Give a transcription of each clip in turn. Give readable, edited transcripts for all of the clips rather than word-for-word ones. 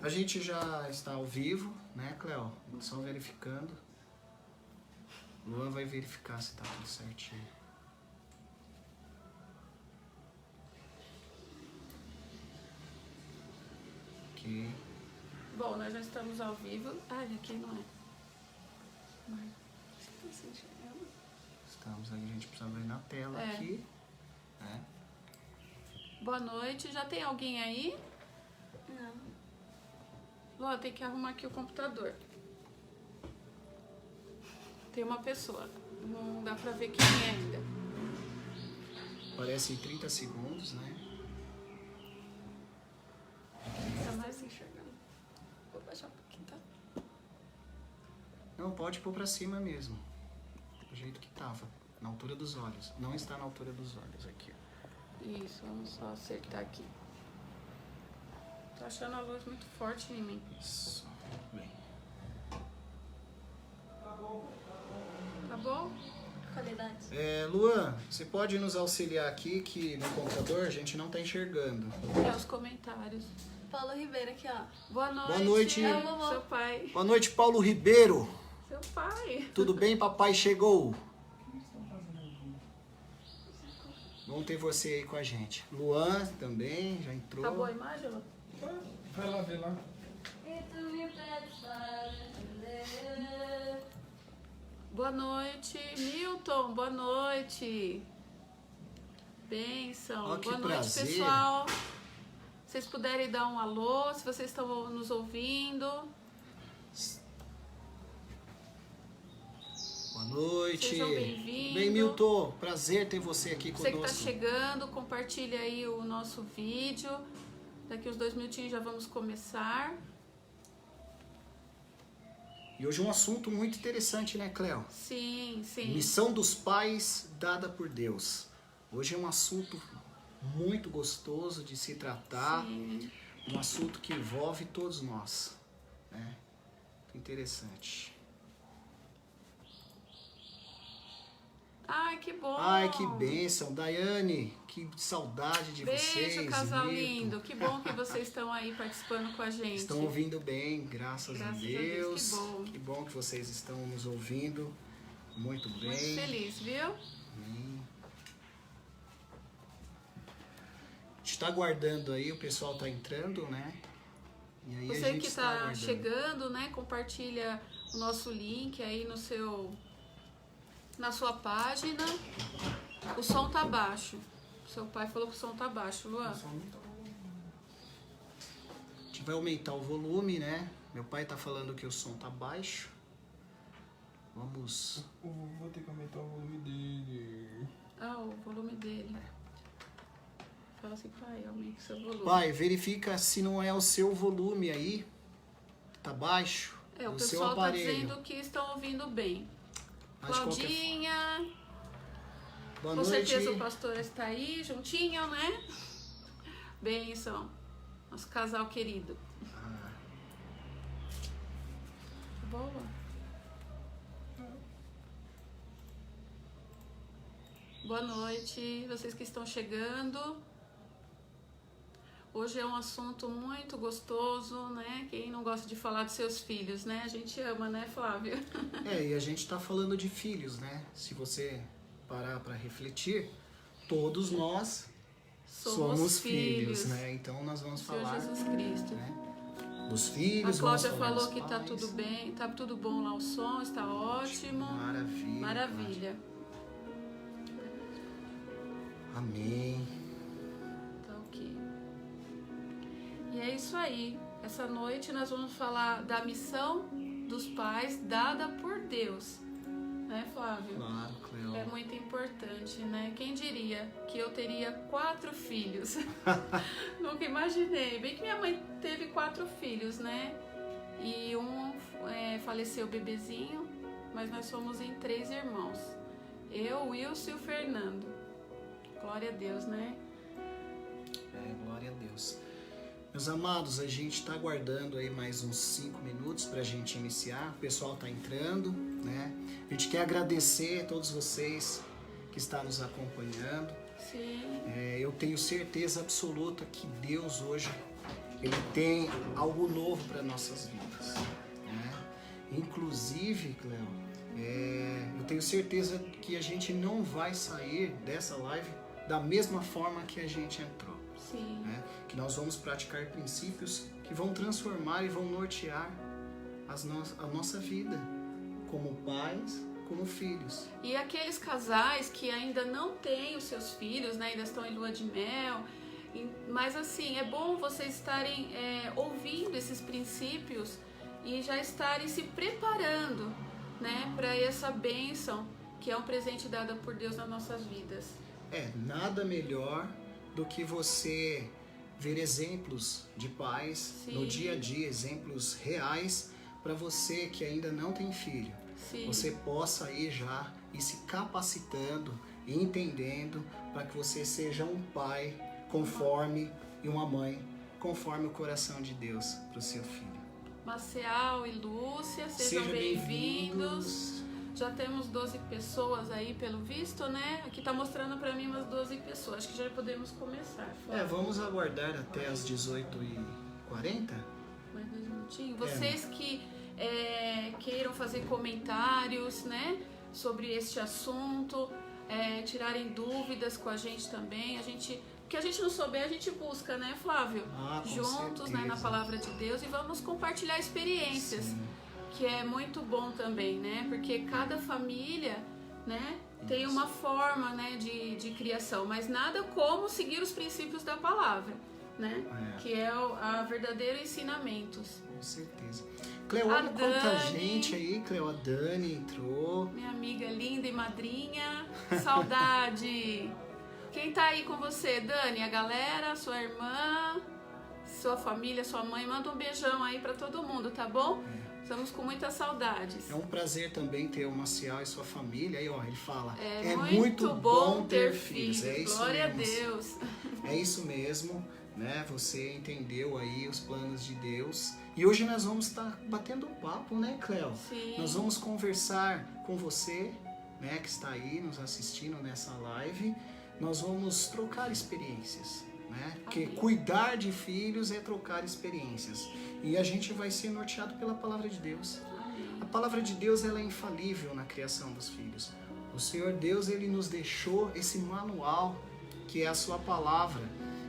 A gente já está ao vivo, né, Cleo? Só verificando. Luan vai verificar se tá tudo certinho. Ok. Bom, nós já estamos ao vivo. Ah, aqui não é. Estamos aí, a gente precisa ver na tela aqui. É. Boa noite. Já tem alguém aí? Não. Luan, tem que arrumar aqui o computador. Tem uma pessoa. Não dá pra ver quem é ainda. Aparece em 30 segundos, né? Tá mais enxergando. Vou baixar um pouquinho, tá? Não, pode pôr pra cima mesmo. Do jeito que tava. Na altura dos olhos. Não está na altura dos olhos aqui. Isso, vamos só acertar aqui. Tô achando a luz muito forte em mim. Isso. Bem. Tá bom? Qualidade. Luan, você pode nos auxiliar aqui que no computador a gente não tá enxergando. É os comentários. Paulo Ribeiro aqui, ó. Boa noite. Boa noite. É o vovô. Seu pai. Boa noite, Paulo Ribeiro. Seu pai. Tudo bem, papai chegou? Bom ter você aí com a gente. Luan também, já entrou. Tá boa a imagem, Luan? Vai lá ver lá. Boa noite, Milton. Boa noite. Bênção. Ó, que Boa noite, prazer. pessoal. Se vocês puderem dar um alô, se vocês estão nos ouvindo. Boa noite. Sejam bem-vindos. Bem, Milton. Prazer ter você aqui Você que conosco. está chegando, compartilha aí o nosso vídeo. Daqui uns 2 minutinhos já vamos começar. E hoje é um assunto muito interessante, né, Cleo? Sim, sim. Missão dos pais dada por Deus. Hoje é um assunto muito gostoso de se tratar. Sim. Um assunto que envolve todos nós. Né? Interessante. Ai, que bom. Ai, que bênção. Daiane, que saudade de vocês. Beijo, casal Milton. lindo. Que bom que vocês estão aí participando com a gente. Estão ouvindo bem, graças a Graças a Deus. Deus, que bom. Que bom que vocês estão nos ouvindo. Muito bem. Muito feliz, viu? Amém. A gente está aguardando aí, o pessoal está entrando, né? E aí a Você gente que está está aguardando. chegando, né? Compartilha o nosso link aí na sua página. O som tá baixo. Seu pai falou que o som tá baixo, Luan. A gente vai aumentar o volume, né? Meu pai tá falando que o som tá baixo. Vamos... Vou ter que aumentar o volume dele. Ah, o volume dele. Fala assim, pai, aumente seu volume. Pai, verifica se não é o seu volume aí. Tá baixo. É, o do seu pessoal tá aparelho. dizendo que estão ouvindo bem. Mas de qualquer Claudinha, Boa com noite. certeza o pastor está aí, juntinho, né? Bênção. Nosso casal querido. Boa. Boa noite, vocês que estão chegando. Hoje é um assunto muito gostoso, né? Quem não gosta de falar dos seus filhos, né? A gente ama, né, Flávio? E a gente tá falando de filhos, né? Se você parar para refletir, todos nós somos filhos, né? Então nós vamos Senhor falar, Jesus Cristo. né, dos filhos. A Cláudia vamos falar falou dos que tá pais. tudo bem, tá tudo bom lá o som, está ótimo. Maravilha. Maravilha. Amém. Tá ok. E é isso aí. Essa noite nós vamos falar da missão dos pais dada por Deus. Né, Flávio? Claro, Cleo. É muito importante, né? Quem diria que eu teria 4 filhos? Nunca imaginei. Bem que minha mãe teve 4 filhos, né? E um faleceu bebezinho, mas nós somos em 3 irmãos. Eu, o Wilson e o Fernando. Glória a Deus, né? Glória a Deus. Meus amados, a gente está aguardando aí mais uns 5 minutos para a gente iniciar. O pessoal está entrando, né? A gente quer agradecer a todos vocês que estão nos acompanhando. Sim. Eu tenho certeza absoluta que Deus hoje Ele tem algo novo para nossas vidas, né? Inclusive, Cleo, eu tenho certeza que a gente não vai sair dessa live da mesma forma que a gente entrou. Sim. Né? Que nós vamos praticar princípios que vão transformar e vão nortear a nossa vida como pais, como filhos. E aqueles casais que ainda não têm os seus filhos, né, ainda estão em lua de mel, mas assim, é bom vocês estarem ouvindo esses princípios e já estarem se preparando, né, para essa bênção que é um presente dado por Deus nas nossas vidas. Nada melhor do que você ver exemplos de pais Sim. no dia a dia, exemplos reais para você que ainda não tem filho. Sim. Você possa ir já e se capacitando e entendendo para que você seja um pai conforme e uma mãe conforme o coração de Deus para o seu filho. Marcial e Lúcia, sejam bem-vindos. Já temos 12 pessoas aí, pelo visto, né? Aqui tá mostrando pra mim umas 12 pessoas. Acho que já podemos começar. Vamos aguardar até as 18h40. Mais 2 minutinhos. Vocês que queiram fazer comentários, né? Sobre este assunto, tirarem dúvidas com a gente também. O que a gente não souber, a gente busca, né, Flávio? Juntos, né, na Palavra de Deus, e vamos compartilhar experiências. Sim. Que é muito bom também, né? Porque cada família, né, tem uma forma, né, de criação, mas nada como seguir os princípios da palavra, né? Que é a verdadeiro ensinamentos. Com certeza. Cleo, olha quanta gente aí, Cleo, a Dani entrou. Minha amiga linda e madrinha, saudade. Quem tá aí com você, Dani? A galera, sua irmã, sua família, sua mãe, manda um beijão aí pra todo mundo, tá bom? Estamos com muitas saudades. É um prazer também ter o Marcial e sua família. Aí, ó, ele fala, é muito bom ter filhos. É isso Glória mesmo. a Deus. É isso mesmo, né? Você entendeu aí os planos de Deus. E hoje nós vamos estar batendo um papo, né, Cleo? Sim. Nós vamos conversar com você, né, que está aí nos assistindo nessa live. Nós vamos trocar experiências, né? Porque cuidar de filhos é trocar experiências. E a gente vai ser norteado pela palavra de Deus. Amém. A palavra de Deus, ela é infalível na criação dos filhos. O Senhor Deus, ele nos deixou esse manual, que é a sua palavra,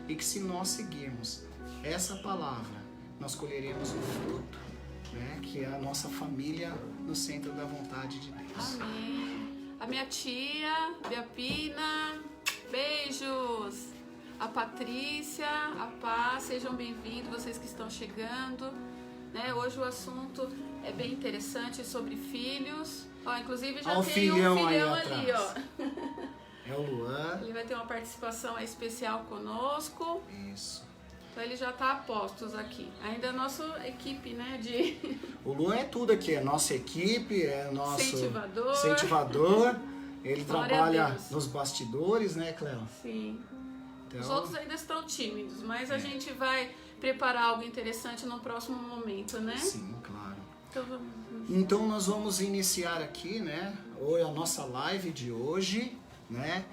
e que se nós seguirmos essa palavra, nós colheremos o fruto, né? Que é a nossa família no centro da vontade de Deus. Amém. A minha tia, Biapina, beijos. A Patrícia, a Paz, sejam bem-vindos, vocês que estão chegando. Né? Hoje o assunto é bem interessante sobre filhos. Ó, inclusive já tem um filhão ali, ó. É o Luan. Ele vai ter uma participação especial conosco. Isso. Então ele já está a postos aqui. Ainda a nossa equipe, né? O Luan é tudo aqui, é nossa equipe, é nosso incentivador. Ele trabalha nos bastidores, né, Cleo? Sim. Então... Os outros ainda estão tímidos, mas a gente vai preparar algo interessante no próximo momento, né? Sim, claro. Então, então nós vamos iniciar aqui, né, a nossa live de hoje, né?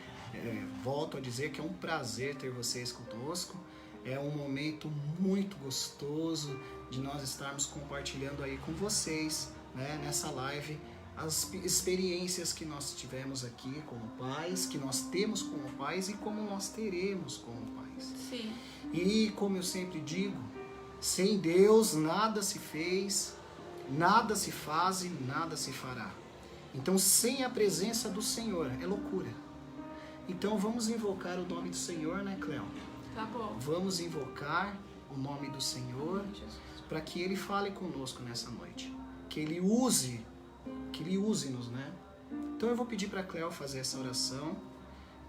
Volto a dizer que é um prazer ter vocês conosco. É um momento muito gostoso de nós estarmos compartilhando aí com vocês, né, nessa live, as experiências que nós tivemos aqui como pais, que nós temos como pais e como nós teremos como pais. Sim. E como eu sempre digo, sem Deus nada se fez, nada se faz e nada se fará. Então sem a presença do Senhor é loucura. Então vamos invocar o nome do Senhor, né, Cleo? Tá bom. Vamos invocar o nome do Senhor para que Ele fale conosco nessa noite. Que Ele use-nos, né? Então eu vou pedir para a Cleo fazer essa oração,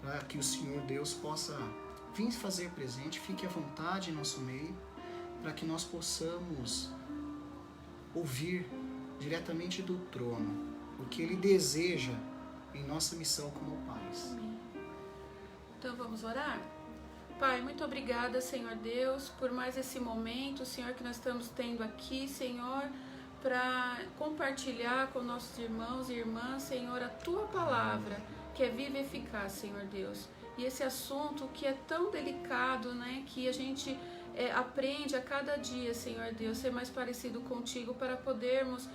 para que o Senhor Deus possa vir fazer presente, fique à vontade em nosso meio, para que nós possamos ouvir diretamente do trono o que Ele deseja em nossa missão como pais. Amém. Então vamos orar? Pai, muito obrigada, Senhor Deus, por mais esse momento, Senhor, que nós estamos tendo aqui, Senhor, para compartilhar com nossos irmãos e irmãs, Senhor, a Tua palavra, que é viva e eficaz, Senhor Deus. E esse assunto que é tão delicado, né, que a gente aprende a cada dia, Senhor Deus, ser mais parecido contigo para podermos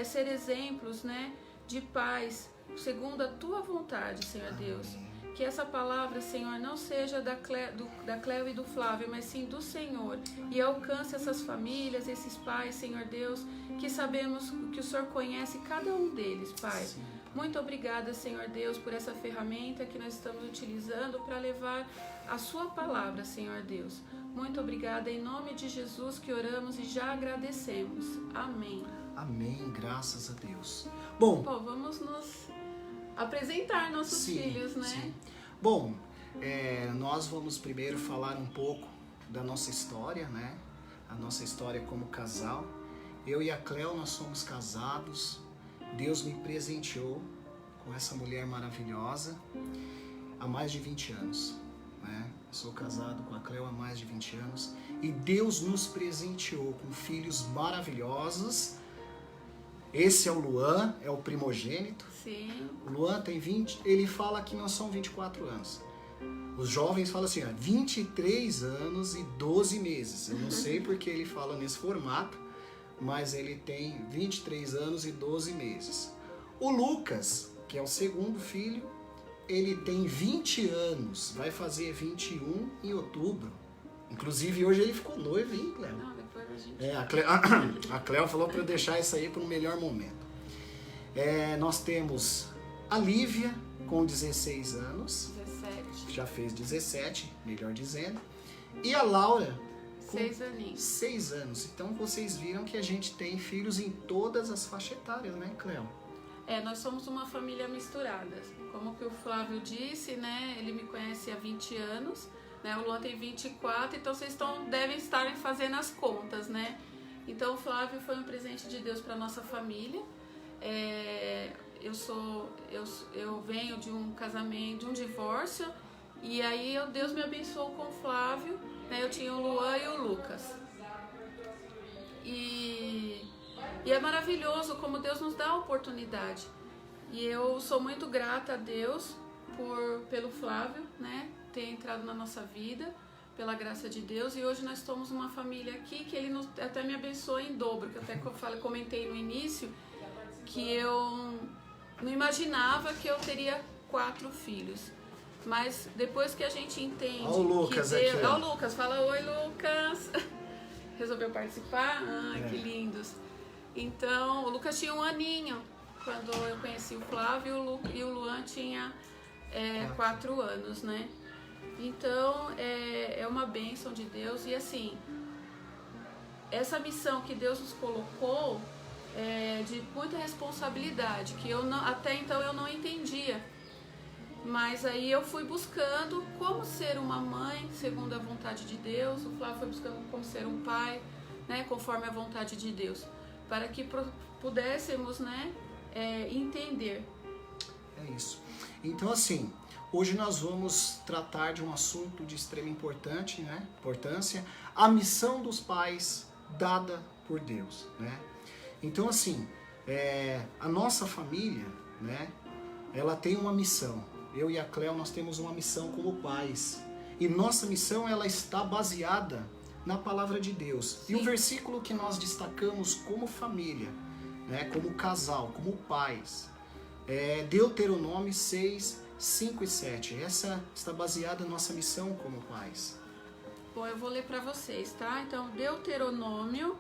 ser exemplos, né, de paz, segundo a tua vontade, Senhor Deus. Que essa palavra, Senhor, não seja da Cleo e do Flávio, mas sim do Senhor. E alcance essas famílias, esses pais, Senhor Deus, que sabemos que o Senhor conhece cada um deles, Pai. Sim. Muito obrigada, Senhor Deus, por essa ferramenta que nós estamos utilizando para levar a sua palavra, Senhor Deus. Muito obrigada, em nome de Jesus que oramos e já agradecemos. Amém. Amém, graças a Deus. Bom, Vamos nos apresentar nossos filhos, né? Sim. Bom, nós vamos primeiro falar um pouco da nossa história, né? A nossa história como casal. Eu e a Cleo, nós somos casados. Deus me presenteou com essa mulher maravilhosa há mais de 20 anos, né? Sou casado com a Cleo há mais de 20 anos. E Deus nos presenteou com filhos maravilhosos. Esse é o Luan, é o primogênito. Sim. O Luan tem 20, ele fala que não são 24 anos. Os jovens falam assim, 23 anos e 12 meses. Eu não sei porque ele fala nesse formato, mas ele tem 23 anos e 12 meses. O Lucas, que é o segundo filho, ele tem 20 anos, vai fazer 21 em outubro. Inclusive hoje ele ficou noivo, hein, Cleo? Não, depois a gente... A Cleo falou para eu deixar isso aí para um melhor momento. Nós temos a Lívia com 16 anos, 17. já fez 17, melhor dizendo, e a Laura com 6 aninhos. 6 anos. Então vocês viram que a gente tem filhos em todas as faixas etárias, né, Cleo? Nós somos uma família misturada. Como que o Flávio disse, né? Ele me conhece há 20 anos, né? O Luan tem 24, então vocês devem estar fazendo as contas, né? Então o Flávio foi um presente de Deus para nossa família. Eu venho de um casamento, de um divórcio, e aí Deus me abençoou com o Flávio, né? Eu tinha o Luan e o Lucas. E é maravilhoso como Deus nos dá a oportunidade. E eu sou muito grata a Deus pelo Flávio, né, ter entrado na nossa vida, pela graça de Deus. E hoje nós somos uma família aqui que Ele até me abençoa em dobro. Que até comentei no início que eu não imaginava que eu teria 4 filhos. Mas depois que a gente entende... Olha o Lucas aqui. Olha o Lucas, fala oi, Lucas. Resolveu participar? Que lindos. Então, o Lucas tinha 1 aninho quando eu conheci o Flávio, e o Luan tinha 4 anos, né? Então, é uma bênção de Deus. E assim, essa missão que Deus nos colocou é de muita responsabilidade, que até então eu não entendia. Mas aí eu fui buscando como ser uma mãe, segundo a vontade de Deus. O Flávio foi buscando como ser um pai, né, conforme a vontade de Deus, para que pudéssemos, né, entender. É isso. Então, assim, hoje nós vamos tratar de um assunto de extrema importância, a missão dos pais dada por Deus, né? Então, assim, a nossa família, né, ela tem uma missão. Eu e a Cleo, nós temos uma missão como pais. E nossa missão, ela está baseada na palavra de Deus. Sim. E o versículo que nós destacamos como família, né, como casal, como pais, é Deuteronômio 6, 5 e 7. Essa está baseada na nossa missão como pais. Bom, eu vou ler para vocês, tá? Então, Deuteronômio,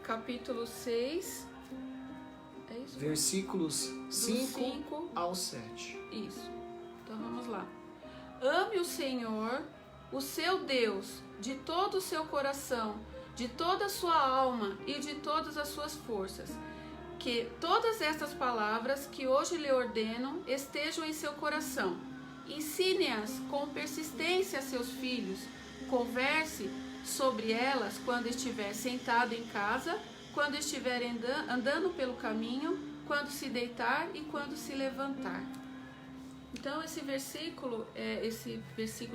capítulo 6, é isso? Versículos 5 ao 7. Isso. Então, vamos lá. Ame o Senhor, o seu Deus, de todo o seu coração, de toda a sua alma e de todas as suas forças. Que todas estas palavras que hoje lhe ordeno estejam em seu coração. Ensine-as com persistência a seus filhos. Converse sobre elas quando estiver sentado em casa, quando estiver andando pelo caminho, quando se deitar e quando se levantar. Então esse versículo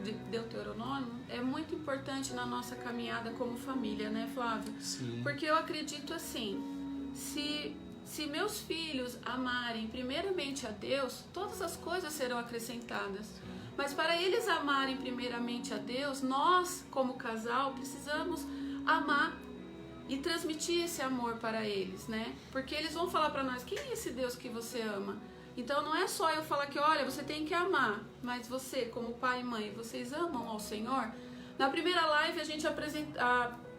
de Deuteronômio é muito importante na nossa caminhada como família, né, Flávio? Sim. Porque eu acredito assim, se meus filhos amarem primeiramente a Deus, todas as coisas serão acrescentadas. Mas para eles amarem primeiramente a Deus, nós, como casal, precisamos amar e transmitir esse amor para eles, né? Porque eles vão falar para nós, quem é esse Deus que você ama? Então não é só eu falar que, olha, você tem que amar, mas você, como pai e mãe, vocês amam ao Senhor? Na primeira live a gente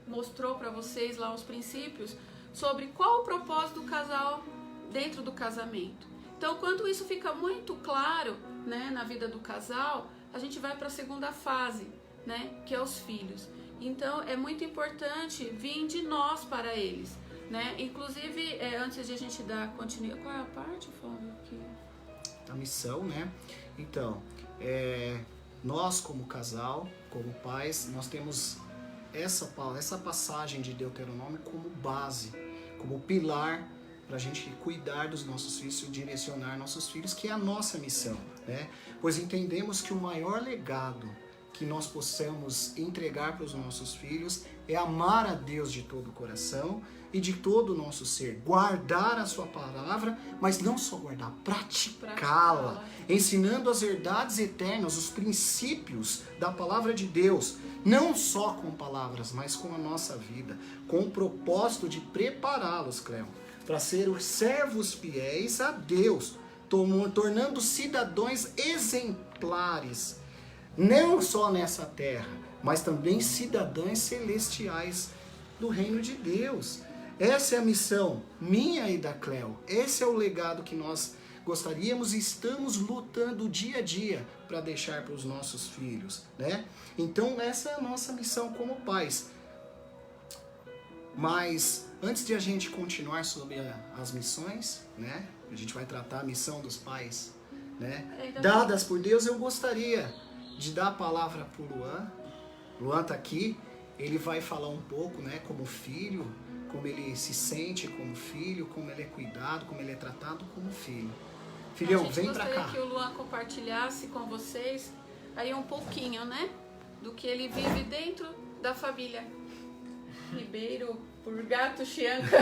mostrou para vocês lá os princípios sobre qual o propósito do casal dentro do casamento. Então, quando isso fica muito claro, né, na vida do casal, a gente vai para a segunda fase, né, que é os filhos. Então, é muito importante vir de nós para eles, né? Inclusive, antes de a gente dar continuidade... Qual é a parte, Flávio? A missão, né? Então, nós como casal, como pais, nós temos essa passagem de Deuteronômio como base, como pilar para a gente cuidar dos nossos filhos e direcionar nossos filhos, que é a nossa missão, né? Pois entendemos que o maior legado que nós possamos entregar para os nossos filhos é amar a Deus de todo o coração e de todo o nosso ser, guardar a sua palavra, mas não só guardar, praticá-la, ensinando as verdades eternas, os princípios da palavra de Deus, não só com palavras, mas com a nossa vida, com o propósito de prepará-los, Cleo, para ser os servos fiéis a Deus, tornando cidadãos exemplares, não só nessa terra, mas também cidadãos celestiais do reino de Deus. Essa é a missão minha e da Cleo. Esse é o legado que nós gostaríamos e estamos lutando dia a dia para deixar para os nossos filhos, né? Então essa é a nossa missão como pais. Mas antes de a gente continuar sobre as missões, né? A gente vai tratar a missão dos pais, né? Dadas por Deus, eu gostaria de dar a palavra para o Luan. Luan está aqui, ele vai falar um pouco, né? Como filho, como ele se sente como filho, como ele é cuidado, como ele é tratado como filho. Filhão, vem pra cá. A gente gostaria que o Luan compartilhasse com vocês aí um pouquinho, né? Do que ele vive dentro da família Ribeiro, por Gato Chianca,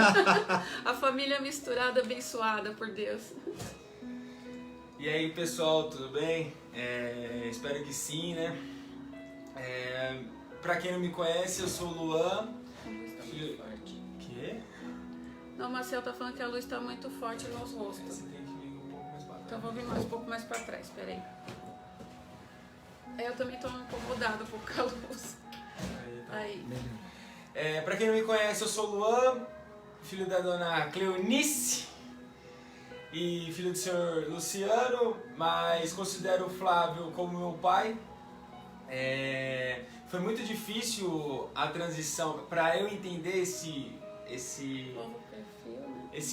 a família misturada, abençoada por Deus. E aí, pessoal, tudo bem? Espero que sim, né? Pra quem não me conhece, eu sou o Luan. A luz tá muito forte. Quê? Não, o Marcel tá falando que a luz tá muito forte nos rostos. Você tem que vir um pouco mais pra trás. Então vou vir mais um pouco mais pra trás, peraí. Eu também tô incomodada por causa da luz. Aí. Pra quem não me conhece, eu sou o Luan, filho da dona Cleonice e filho do senhor Luciano, mas considero o Flávio como meu pai. Foi muito difícil a transição para eu entender esse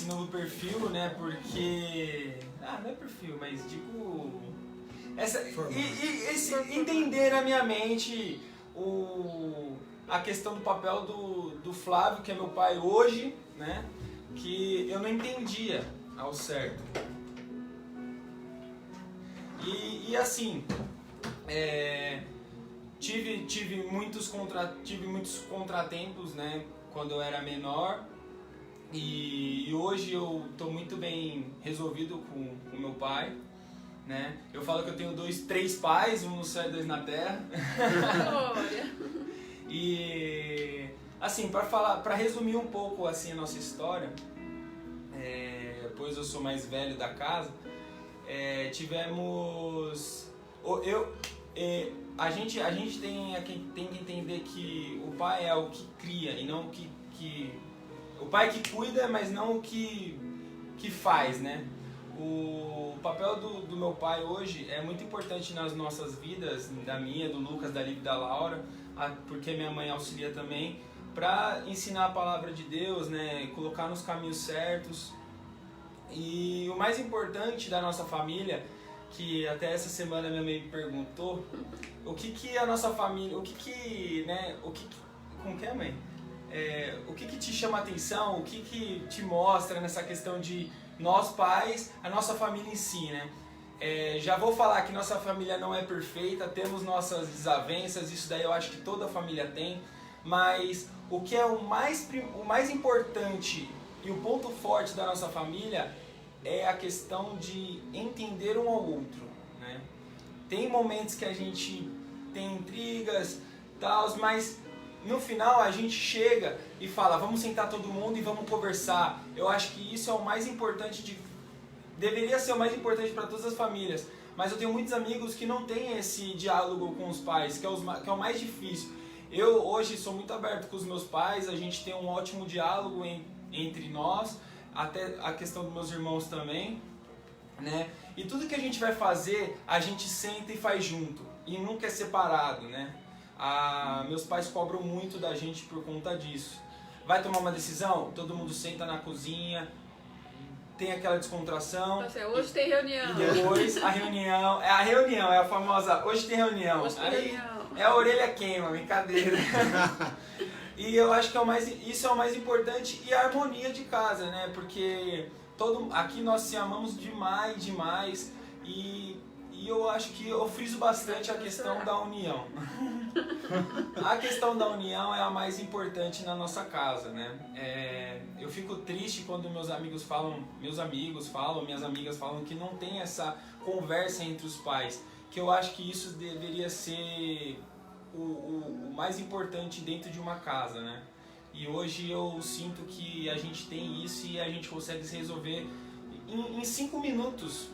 novo perfil, né? Porque não é perfil, mas digo entender na minha mente a questão do papel do Flávio, que é meu pai hoje, né? Que eu não entendia ao certo. E assim, tive muitos contratempos, né? Quando eu era menor. E hoje eu estou muito bem resolvido com o meu pai, né? Eu falo que eu tenho 3 pais, um no céu e 2 na terra. Glória. E assim, para resumir um pouco assim a nossa história, pois eu sou mais velho da casa, tivemos a gente tem que entender que o pai é o que cria e não o pai que cuida, mas não o que faz, né? O papel do meu pai hoje é muito importante nas nossas vidas, da minha, do Lucas, da Lívia e da Laura, porque minha mãe auxilia também, para ensinar a palavra de Deus, né? Colocar nos caminhos certos. E o mais importante da nossa família, que até essa semana minha mãe me perguntou, o que a nossa família, como que é, mãe? O que te chama a atenção, o que te mostra nessa questão de nós pais, a nossa família em si, né? Já vou falar que nossa família não é perfeita, temos nossas desavenças, isso daí eu acho que toda família tem, mas o que é o mais importante e o ponto forte da nossa família é a questão de entender um ao outro, né? Tem momentos que a gente tem intrigas, tal, mas no final a gente chega e fala, vamos sentar todo mundo e vamos conversar. Eu acho que isso é o mais importante, deveria ser o mais importante para todas as famílias. Mas eu tenho muitos amigos que não têm esse diálogo com os pais, que é o mais difícil. Eu hoje sou muito aberto com os meus pais, a gente tem um ótimo diálogo entre nós, até a questão dos meus irmãos também, né? E tudo que a gente vai fazer, a gente senta e faz junto, e nunca é separado, né? Meus pais cobram muito da gente por conta disso. Vai tomar uma decisão? Todo mundo senta na cozinha, tem aquela descontração. Hoje tem reunião. E depois a reunião, é a famosa, hoje tem reunião. Hoje tem aí reunião. é a orelha queima, brincadeira. E eu acho que isso é o mais importante, e a harmonia de casa, né? Porque aqui nós se amamos demais, demais, e eu acho que eu friso bastante a questão da união. A questão da união é a mais importante na nossa casa, né? Eu fico triste quando minhas amigas falam, minhas amigas falam que não tem essa conversa entre os pais, que eu acho que isso deveria ser o mais importante dentro de uma casa, né? E hoje eu sinto que a gente tem isso e a gente consegue se resolver em 5 minutos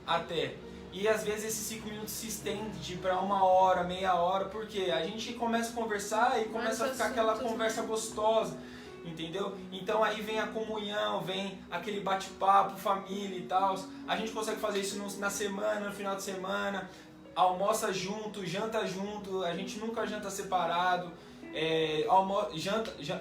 até. E às vezes esses 5 minutos se estende para 1 hora, meia hora, porque a gente começa a conversar e começa a ficar aquela conversa gostosa, entendeu? Então aí vem a comunhão, vem aquele bate-papo, família e tal. A gente consegue fazer isso na semana, no final de semana, almoça junto, janta junto, a gente nunca janta separado.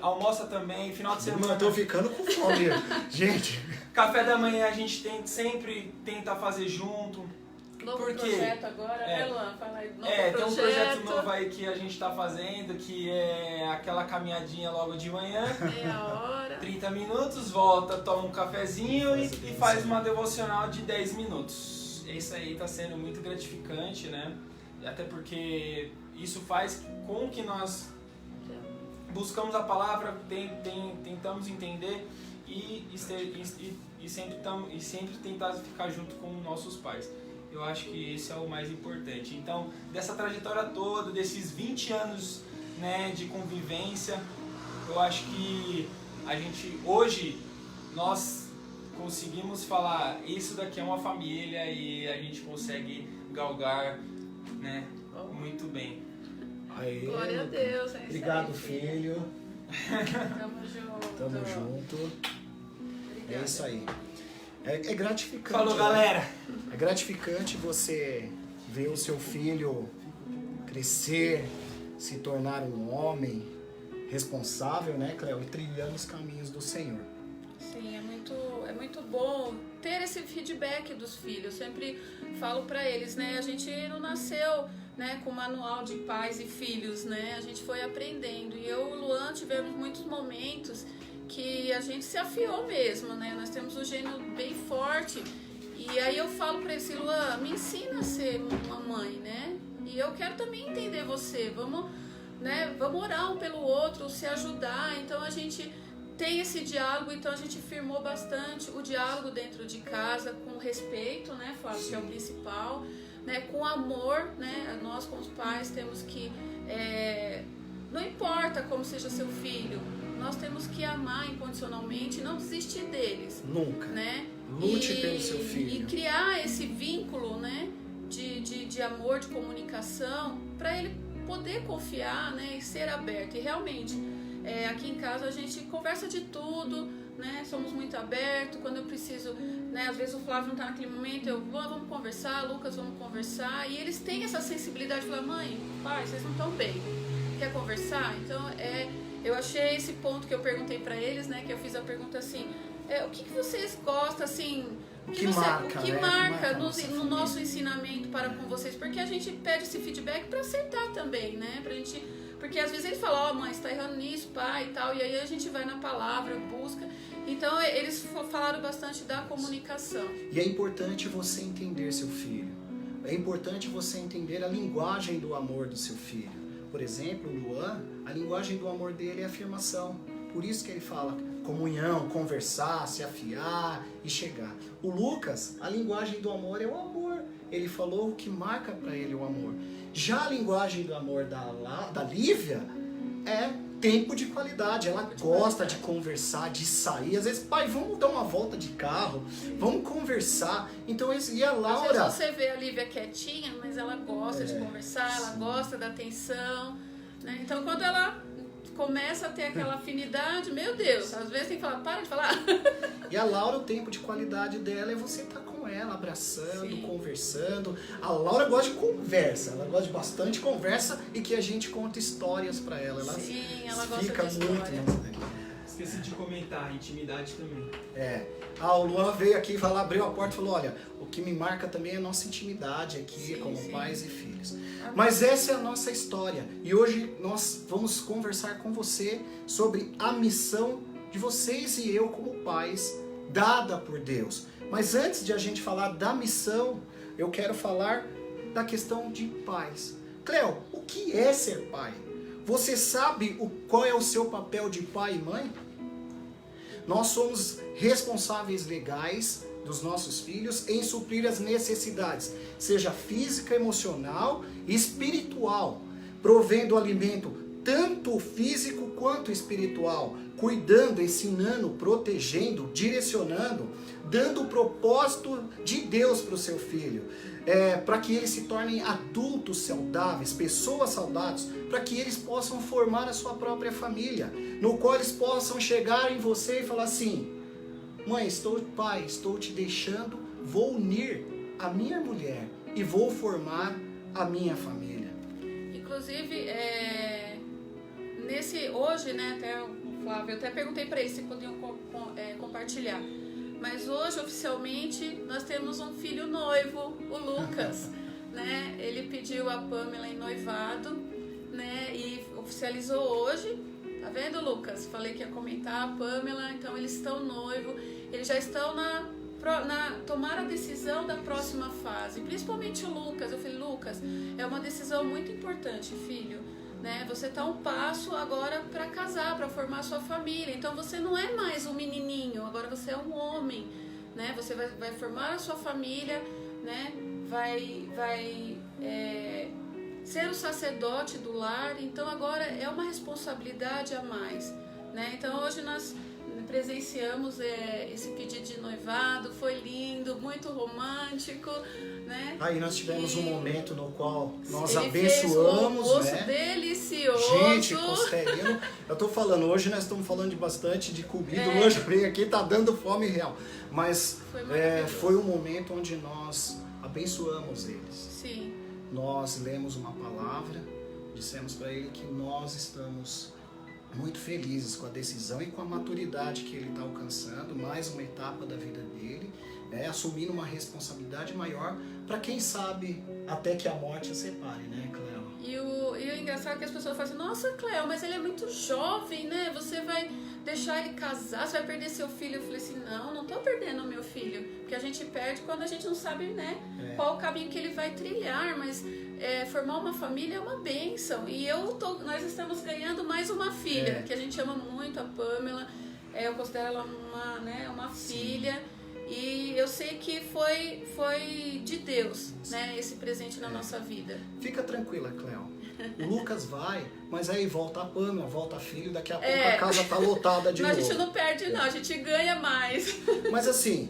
Almoça também, final de semana. Eu tô ficando com fome, gente. Café da manhã a gente sempre tenta fazer junto. Novo Por quê? projeto agora, né, Luan? Fala aí, novo tem um projeto novo aí que a gente tá fazendo, que é aquela caminhadinha logo de manhã. Meia hora. 30 minutos, volta, toma um cafezinho e faz uma devocional de 10 minutos. Isso aí tá sendo muito gratificante, né? Até porque isso faz com que nós buscamos a palavra, tentamos entender e sempre tentar ficar junto com nossos pais. Eu acho que esse é o mais importante. Então, dessa trajetória toda, desses 20 anos, né, de convivência, eu acho que hoje, nós conseguimos falar, isso daqui é uma família, e a gente consegue galgar, né, muito bem. Aí, Glória a Deus. obrigado, filho. Tamo junto. Tamo junto. Obrigada. É isso aí. É gratificante. Falou, né? galera! É gratificante você ver o seu filho crescer, se tornar um homem responsável, né, Cleo? E trilhando os caminhos do Senhor. Sim, é muito bom ter esse feedback dos filhos. Sempre falo pra eles, né? A gente não nasceu, né, com manual de pais e filhos, né? A gente foi aprendendo. E eu e o Luan tivemos muitos momentos que a gente se afiou mesmo, né? Nós temos um gênio bem forte. E aí eu falo pra ele assim, Luan, me ensina a ser uma mãe, né? E eu quero também entender você. Vamos orar um pelo outro, se ajudar. Então a gente tem esse diálogo, então a gente firmou bastante o diálogo dentro de casa, com respeito, né, Flávio, que é o principal, né, com amor, né, nós como pais temos que, não importa como seja seu filho, nós temos que amar incondicionalmente e não desistir deles. Nunca. Né? Lute pelo seu filho. E criar esse vínculo, né, de amor, de comunicação, para ele poder confiar, né, e ser aberto. E realmente, aqui em casa a gente conversa de tudo, né? Somos muito abertos. Quando eu preciso, né? Às vezes o Flávio não está naquele momento, eu vamos conversar, Lucas, vamos conversar. E eles têm essa sensibilidade de falar, mãe, pai, vocês não estão bem. Quer conversar? Então, eu achei esse ponto que eu perguntei para eles, né? Que eu fiz a pergunta assim, o que vocês gostam, assim... O que marca no nosso ensinamento para com vocês? Porque a gente pede esse feedback para acertar também, né? Pra gente, porque às vezes ele fala, mãe, você tá errando nisso, pai e tal, e aí a gente vai na palavra, busca. Então eles falaram bastante da comunicação. E é importante você entender seu filho. É importante você entender a linguagem do amor do seu filho. Por exemplo, o Luan, a linguagem do amor dele é afirmação. Por isso que ele fala comunhão, conversar, se afiar e chegar. O Lucas, a linguagem do amor é o amor. ele falou o que marca para ele o amor. Já a linguagem do amor da Lívia é tempo de qualidade. Ela gosta de conversar, de sair. Às vezes, pai, vamos dar uma volta de carro, vamos conversar. Então, e a Laura... Às vezes você vê a Lívia quietinha, mas ela gosta de conversar, ela gosta da atenção, né? Então, quando ela começa a ter aquela afinidade, meu Deus, às vezes tem que falar, para de falar. E a Laura, o tempo de qualidade dela é você estar com ela, abraçando, Sim. conversando. A Laura gosta de conversa, ela gosta de bastante conversa e que a gente conta histórias pra ela. Ela Sim, ela gosta fica de muito. história. Esqueci de comentar, intimidade também. O Luan veio aqui falar, abriu a porta e falou, olha, o que me marca também é a nossa intimidade aqui, Sim, como sim. pais e filhos. Mas essa é a nossa história. E hoje nós vamos conversar com você sobre a missão de vocês e eu como pais, dada por Deus. Mas antes de a gente falar da missão, eu quero falar da questão de pais. Cleo, o que é ser pai? Você sabe qual é o seu papel de pai e mãe? Nós somos responsáveis legais dos nossos filhos em suprir as necessidades, seja física, emocional e espiritual, provendo alimento tanto físico quanto espiritual, cuidando, ensinando, protegendo, direcionando, dando o propósito de Deus para o seu filho, para que eles se tornem adultos saudáveis, pessoas saudáveis, para que eles possam formar a sua própria família, no qual eles possam chegar em você e falar assim, mãe, pai, estou te deixando, vou unir a minha mulher e vou formar a minha família. Inclusive, hoje, né, até o Flávio, eu até perguntei para eles se podiam compartilhar. Mas hoje, oficialmente, nós temos um filho noivo, o Lucas, né? Ele pediu a Pamela em noivado, né? E oficializou hoje. Tá vendo, Lucas? Falei que ia comentar a Pamela, então eles estão noivos, eles já estão tomar a decisão da próxima fase, principalmente o Lucas. Eu falei, Lucas, é uma decisão muito importante, filho, né? Você está um passo agora para casar, para formar a sua família, então você não é mais um menininho, agora você é um homem, né? Você vai formar a sua família, né? Vai ser o sacerdote do lar, então agora é uma responsabilidade a mais, né? Então hoje nós presenciamos esse pedido de noivado, foi lindo, muito romântico, né? Aí nós tivemos um momento no qual nós Ele abençoamos, fez um almoço né? Delicioso. Gente, costelinha. Eu tô falando, hoje nós estamos falando de bastante de comida, hoje veio aqui, tá dando fome real. Mas foi um momento onde nós abençoamos eles. Sim. Nós lemos uma palavra, dissemos para ele que nós estamos muito felizes com a decisão e com a maturidade que ele está alcançando, mais uma etapa da vida dele, né, assumindo uma responsabilidade maior para quem sabe até que a morte o separe, né, Cleo? E o engraçado é que as pessoas falam assim, nossa, Cleo, mas ele é muito jovem, né? Você vai deixar ele casar, você vai perder seu filho. Eu falei assim, não tô perdendo o meu filho, porque a gente perde quando a gente não sabe, né, qual o caminho que ele vai trilhar, mas formar uma família é uma bênção. E nós estamos ganhando mais uma filha, que a gente ama muito, a Pamela, eu considero ela uma filha. E eu sei que foi de Deus, né, esse presente na nossa vida. Fica tranquila, Cleo. O Lucas vai, mas aí volta a Pamela, volta a filho, daqui a pouco a casa tá lotada de novo. novo. A gente não perde não, a gente ganha mais. Mas assim,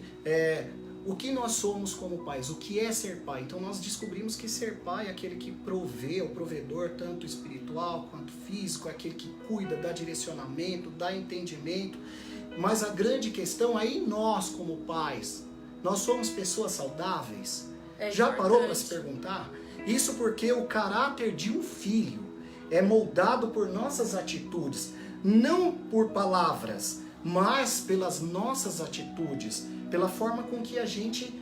o que nós somos como pais? O que é ser pai? Então nós descobrimos que ser pai é aquele que provê, o provedor tanto espiritual quanto físico, é aquele que cuida, dá direcionamento, dá entendimento. Mas a grande questão é em nós como pais. Nós somos pessoas saudáveis? Já parou para se perguntar? Isso porque o caráter de um filho é moldado por nossas atitudes, não por palavras, mas pelas nossas atitudes, pela forma com que a gente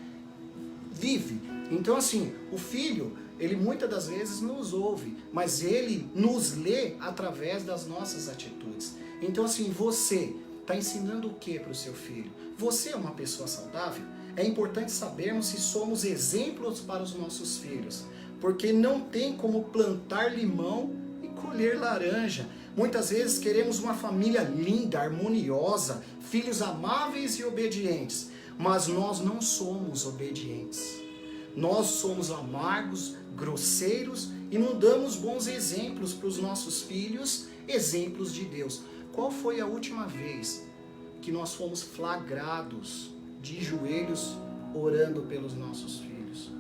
vive. Então assim, o filho, ele muitas das vezes nos ouve, mas ele nos lê através das nossas atitudes. Então assim, você está ensinando o que para o seu filho? Você é uma pessoa saudável? É importante sabermos se somos exemplos para os nossos filhos, porque não tem como plantar limão e colher laranja. Muitas vezes queremos uma família linda, harmoniosa, filhos amáveis e obedientes, mas nós não somos obedientes. Nós somos amargos, grosseiros e não damos bons exemplos para os nossos filhos, exemplos de Deus. Qual foi a última vez que nós fomos flagrados de joelhos orando pelos nossos filhos?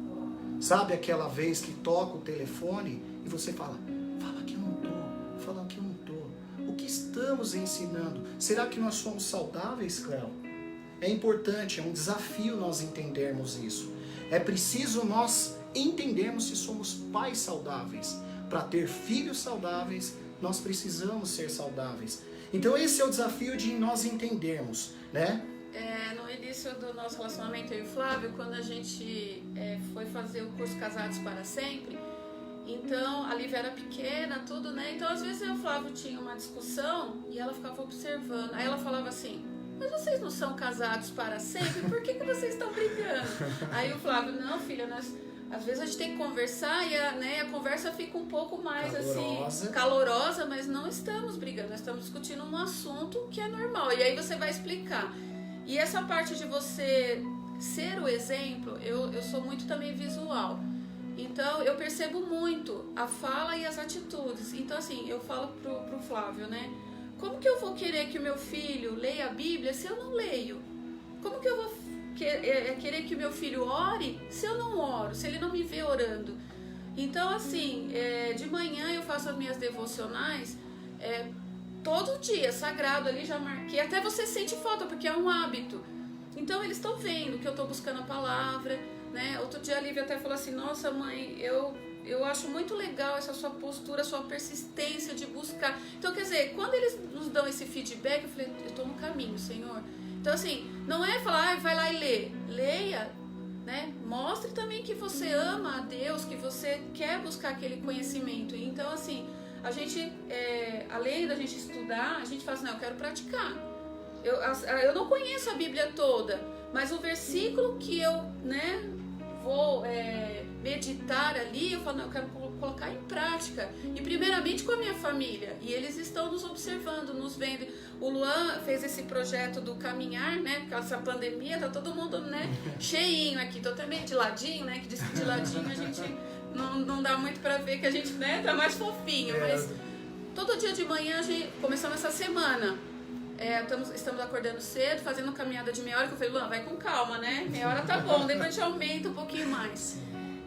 Sabe aquela vez que toca o telefone e você fala que eu não tô, fala que eu não tô. O que estamos ensinando? Será que nós somos saudáveis, Cléo? É importante, é um desafio nós entendermos isso. É preciso nós entendermos se somos pais saudáveis. Para ter filhos saudáveis, nós precisamos ser saudáveis. Então esse é o desafio de nós entendermos, né? No início do nosso relacionamento, eu e o Flávio, quando a gente foi fazer o curso Casados para Sempre, então a Lívia era pequena, tudo, né? Então às vezes eu e o Flávio tinha uma discussão e ela ficava observando. Aí ela falava assim: mas vocês não são casados para sempre? Por que vocês estão brigando? Aí o Flávio: não, filha, às vezes a gente tem que conversar e a conversa fica um pouco mais assim calorosa, mas não estamos brigando, nós estamos discutindo um assunto que é normal. E aí você vai explicar. E essa parte de você ser o exemplo, eu sou muito também visual. Então eu percebo muito a fala e as atitudes. Então assim, eu falo pro Flávio, né? Como que eu vou querer que o meu filho leia a Bíblia se eu não leio? Como que eu vou querer que o meu filho ore se eu não oro, se ele não me vê orando? Então assim, de manhã eu faço as minhas devocionais todo dia, sagrado ali, já marquei. Até você sente falta, porque é um hábito. Então eles estão vendo que eu estou buscando a palavra, né? Outro dia a Lívia até falou assim: nossa mãe, eu acho muito legal essa sua postura, sua persistência de buscar. Então, quer dizer, quando eles nos dão esse feedback, eu falei: eu estou no caminho, Senhor. Então, assim, não é falar, vai lá e lê. Leia, né? Mostre também que você ama a Deus, que você quer buscar aquele conhecimento. Então, assim, a gente, além da gente estudar, a gente fala assim: não, eu quero praticar. Eu não conheço a Bíblia toda, mas o versículo que eu, né, vou meditar ali, eu falo: não, eu quero colocar em prática. E primeiramente com a minha família. E eles estão nos observando, nos vendo. O Luan fez esse projeto do caminhar, né? Porque essa pandemia, tá todo mundo, né, cheinho aqui. Tô também de ladinho, né? Que diz que de ladinho a gente não dá muito pra ver, que a gente, né, tá mais fofinho. Mas todo dia de manhã, começamos essa semana. Estamos acordando cedo, fazendo caminhada de meia hora, que eu falei: Luan, vai com calma, né? Meia hora tá bom, depois a gente aumenta um pouquinho mais.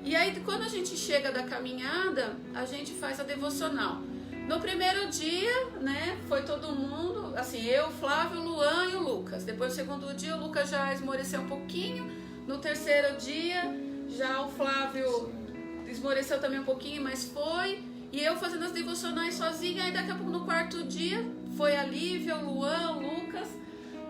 E aí, quando a gente chega da caminhada, a gente faz a devocional. No primeiro dia, né, foi todo mundo, assim, eu, Flávio, o Luan e o Lucas. Depois, no segundo dia, o Lucas já esmoreceu um pouquinho. No terceiro dia, já o Flávio esmoreceu também um pouquinho, mas foi. E eu fazendo as devocionais sozinha. Aí, daqui a pouco, no quarto dia, foi a Lívia, o Luan, o Lucas,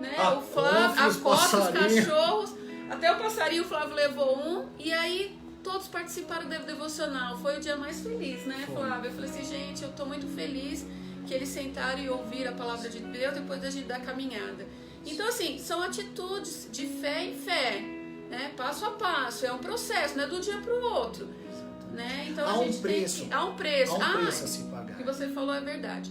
né, o Flávio, a Costa, os cachorros. Até o passarinho, o Flávio levou um. E aí, todos participaram do devocional. Foi o dia mais feliz, né, Flávio? Eu falei assim: gente, eu tô muito feliz que eles sentaram e ouviram a palavra de Deus depois da gente dar a caminhada. Então, assim, são atitudes de fé em fé, né? Passo a passo. É um processo, não é do dia pro outro, né? Então, há um preço. Há um preço. Há um preço a se pagar. O que você falou é verdade.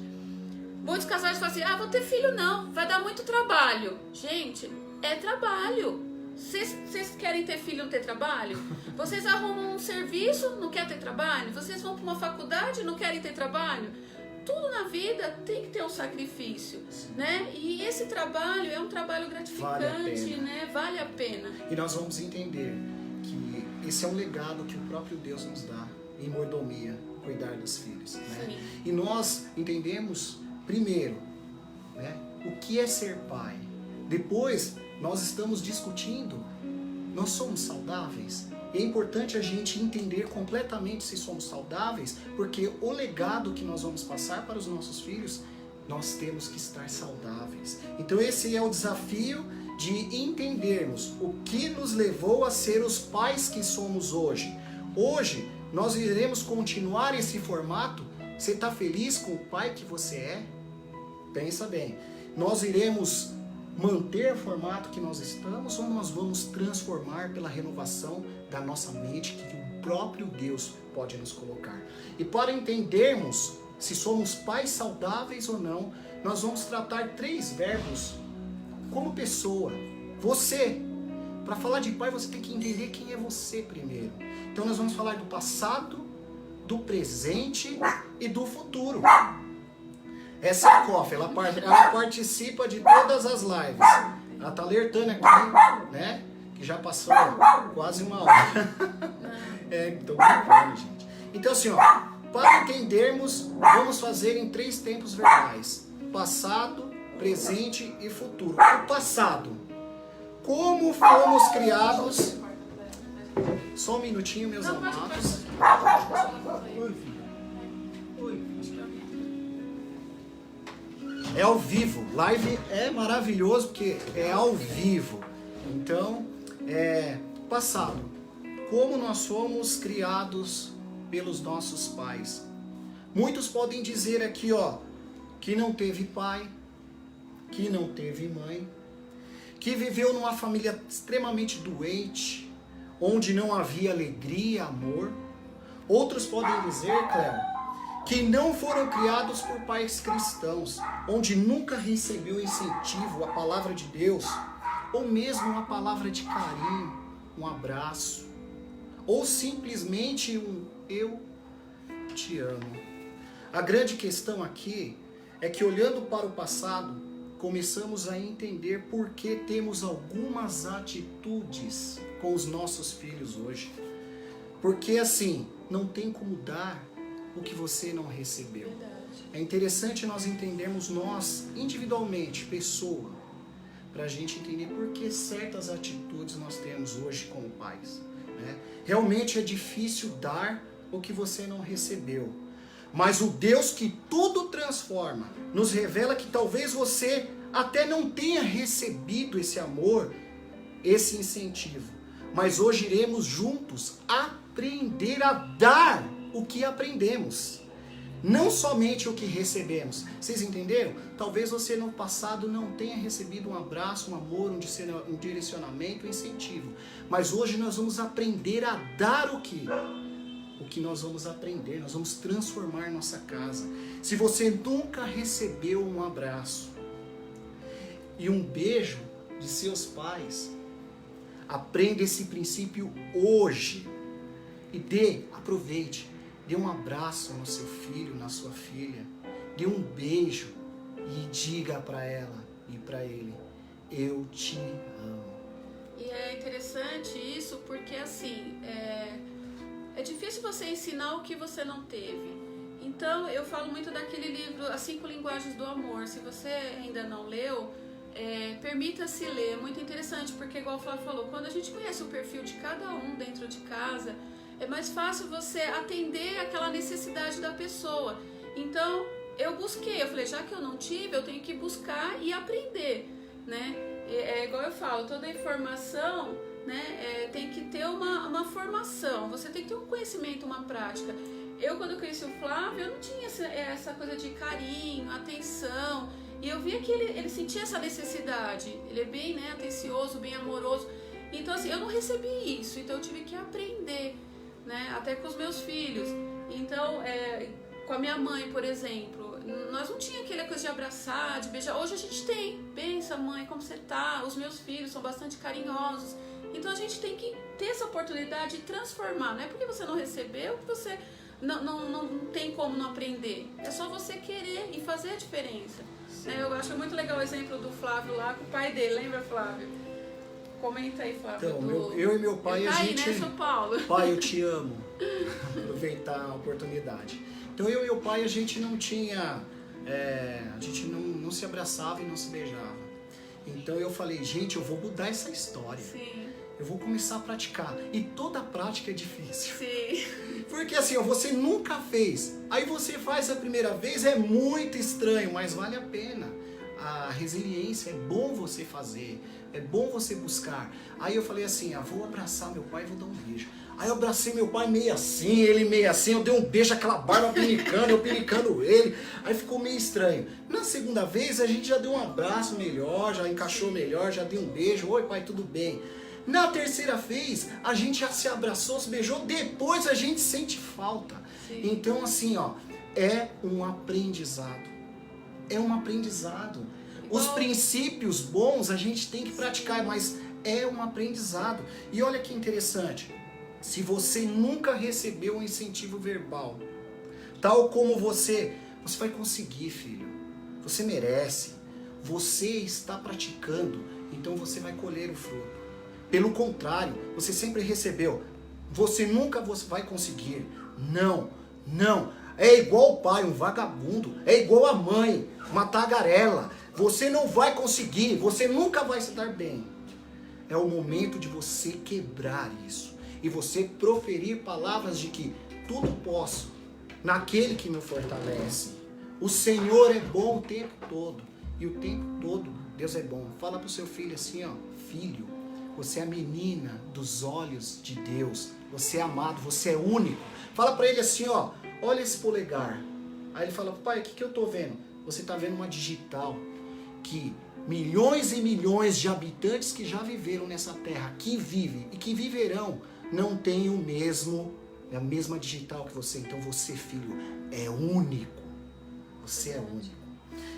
Muitos casais falam assim: vou ter filho não, vai dar muito trabalho. Gente, é trabalho. Vocês querem ter filho e não ter trabalho? Vocês arrumam um serviço, não querem ter trabalho? Vocês vão para uma faculdade e não querem ter trabalho? Tudo na vida tem que ter um sacrifício, né? E esse trabalho é um trabalho gratificante, né? Vale a pena. E nós vamos entender que esse é um legado que o próprio Deus nos dá em mordomia, cuidar dos filhos, né? Sim. E nós entendemos primeiro, né, o que é ser pai. Depois nós estamos discutindo, nós somos saudáveis? E é importante a gente entender completamente se somos saudáveis, porque o legado que nós vamos passar para os nossos filhos, nós temos que estar saudáveis. Então esse é o desafio de entendermos o que nos levou a ser os pais que somos hoje. Hoje nós iremos continuar esse formato. Você está feliz com o pai que você é? Pensa bem. Nós iremos manter o formato que nós estamos ou nós vamos transformar pela renovação da nossa mente que o próprio Deus pode nos colocar? E para entendermos se somos pais saudáveis ou não, nós vamos tratar 3 verbos como pessoa. Você, Para falar de pai, você tem que entender quem é você primeiro. Então nós vamos falar do passado, do presente e do futuro. Essa é a Coffee, ela participa de todas as lives. Ela tá alertando aqui, né? Que já passou quase uma hora. Tô brincando, gente. Então assim, ó, para entendermos, vamos fazer em 3 tempos verbais: passado, presente e futuro. O passado. Como fomos criados. Só um minutinho, meus amados. Oi, filho. Oi. É ao vivo. Live é maravilhoso porque é ao vivo. Então, passado. Como nós fomos criados pelos nossos pais. Muitos podem dizer aqui, ó, que não teve pai, que não teve mãe, que viveu numa família extremamente doente, onde não havia alegria, amor. Outros podem dizer, Cléo, que não foram criados por pais cristãos, onde nunca recebeu incentivo, a palavra de Deus, ou mesmo uma palavra de carinho, um abraço, ou simplesmente um eu te amo. A grande questão aqui é que, olhando para o passado, começamos a entender por que temos algumas atitudes com os nossos filhos hoje. Porque assim, não tem como dar o que você não recebeu. É interessante nós entendermos nós, individualmente, pessoa, para a gente entender por que certas atitudes nós temos hoje como pais. Né? Realmente é difícil dar o que você não recebeu. Mas o Deus que tudo transforma, nos revela que talvez você até não tenha recebido esse amor, esse incentivo. Mas hoje iremos juntos aprender a dar o que aprendemos. Não somente o que recebemos. Vocês entenderam? Talvez você no passado não tenha recebido um abraço, um amor, um direcionamento, um incentivo. Mas hoje nós vamos aprender a dar o que? O que nós vamos aprender, nós vamos transformar nossa casa. Se você nunca recebeu um abraço e um beijo de seus pais, aprenda esse princípio hoje e aproveite, dê um abraço no seu filho, na sua filha, dê um beijo e diga para ela e para ele: eu te amo. E é interessante isso porque assim, é difícil você ensinar o que você não teve. Então eu falo muito daquele livro As 5 Linguagens do Amor. Se você ainda não leu, permita-se ler. É muito interessante porque, igual o Flávio falou, quando a gente conhece o perfil de cada um dentro de casa, é mais fácil você atender aquela necessidade da pessoa. Então eu busquei, eu falei, já que eu não tive, eu tenho que buscar e aprender, né? É igual eu falo, toda informação, né, tem que ter uma formação, você tem que ter um conhecimento, uma prática. Eu, quando eu conheci o Flávio, eu não tinha essa coisa de carinho, atenção, e eu via que ele sentia essa necessidade. Ele é bem, né, atencioso, bem amoroso. Então, assim, eu não recebi isso, então eu tive que aprender, né, até com os meus filhos. Então, com a minha mãe, por exemplo, nós não tínhamos aquela coisa de abraçar, de beijar. Hoje a gente tem. Benção, mãe, como você tá? Os meus filhos são bastante carinhosos. Então a gente tem que ter essa oportunidade de transformar. Não é porque você não recebeu que você não tem como não aprender. É só você querer e fazer a diferença. Eu acho muito legal o exemplo do Flávio lá com o pai dele. Lembra, Flávio? Comenta aí, Flávio. Então, eu e meu pai, a gente... né, São Paulo? Pai, eu te amo. Aproveitar a oportunidade. Então eu e meu pai, a gente não tinha... a gente não se abraçava e não se beijava. Então eu falei, gente, eu vou mudar essa história. Sim. Eu vou começar a praticar. E toda prática é difícil. Sim. Porque assim, ó, você nunca fez. Aí você faz a primeira vez, é muito estranho, mas vale a pena. A resiliência, é bom você fazer. É bom você buscar. Aí eu falei assim, vou abraçar meu pai e vou dar um beijo. Aí eu abracei meu pai meio assim, ele meio assim, eu dei um beijo, aquela barba pinicando, eu pinicando ele. Aí ficou meio estranho. Na segunda vez a gente já deu um abraço melhor, já encaixou melhor, já deu um beijo. Oi pai, tudo bem? Na terceira vez a gente já se abraçou, se beijou, depois a gente sente falta. Sim. Então assim, ó, é um aprendizado. É um aprendizado. Os princípios bons a gente tem que praticar, mas É um aprendizado. E olha que interessante. Se você nunca recebeu um incentivo verbal, tal como você vai conseguir, filho. Você merece. Você está praticando, então você vai colher o fruto. Pelo contrário, você sempre recebeu. Você nunca vai conseguir. Não, não. É igual o pai, um vagabundo. É igual a mãe, uma tagarela. Você não vai conseguir, você nunca vai se dar bem. É o momento de você quebrar isso. E você proferir palavras de que tudo posso naquele que me fortalece. O Senhor é bom o tempo todo. E o tempo todo Deus é bom. Fala pro seu filho assim, ó. Filho, você é a menina dos olhos de Deus. Você é amado, você é único. Fala pra ele assim, ó. Olha esse polegar. Aí ele fala, pai, o que eu tô vendo? Você tá vendo uma digital que milhões e milhões de habitantes que já viveram nessa terra, que vivem e que viverão, não tem a mesma digital que você. Então você, filho, é único. Você é único.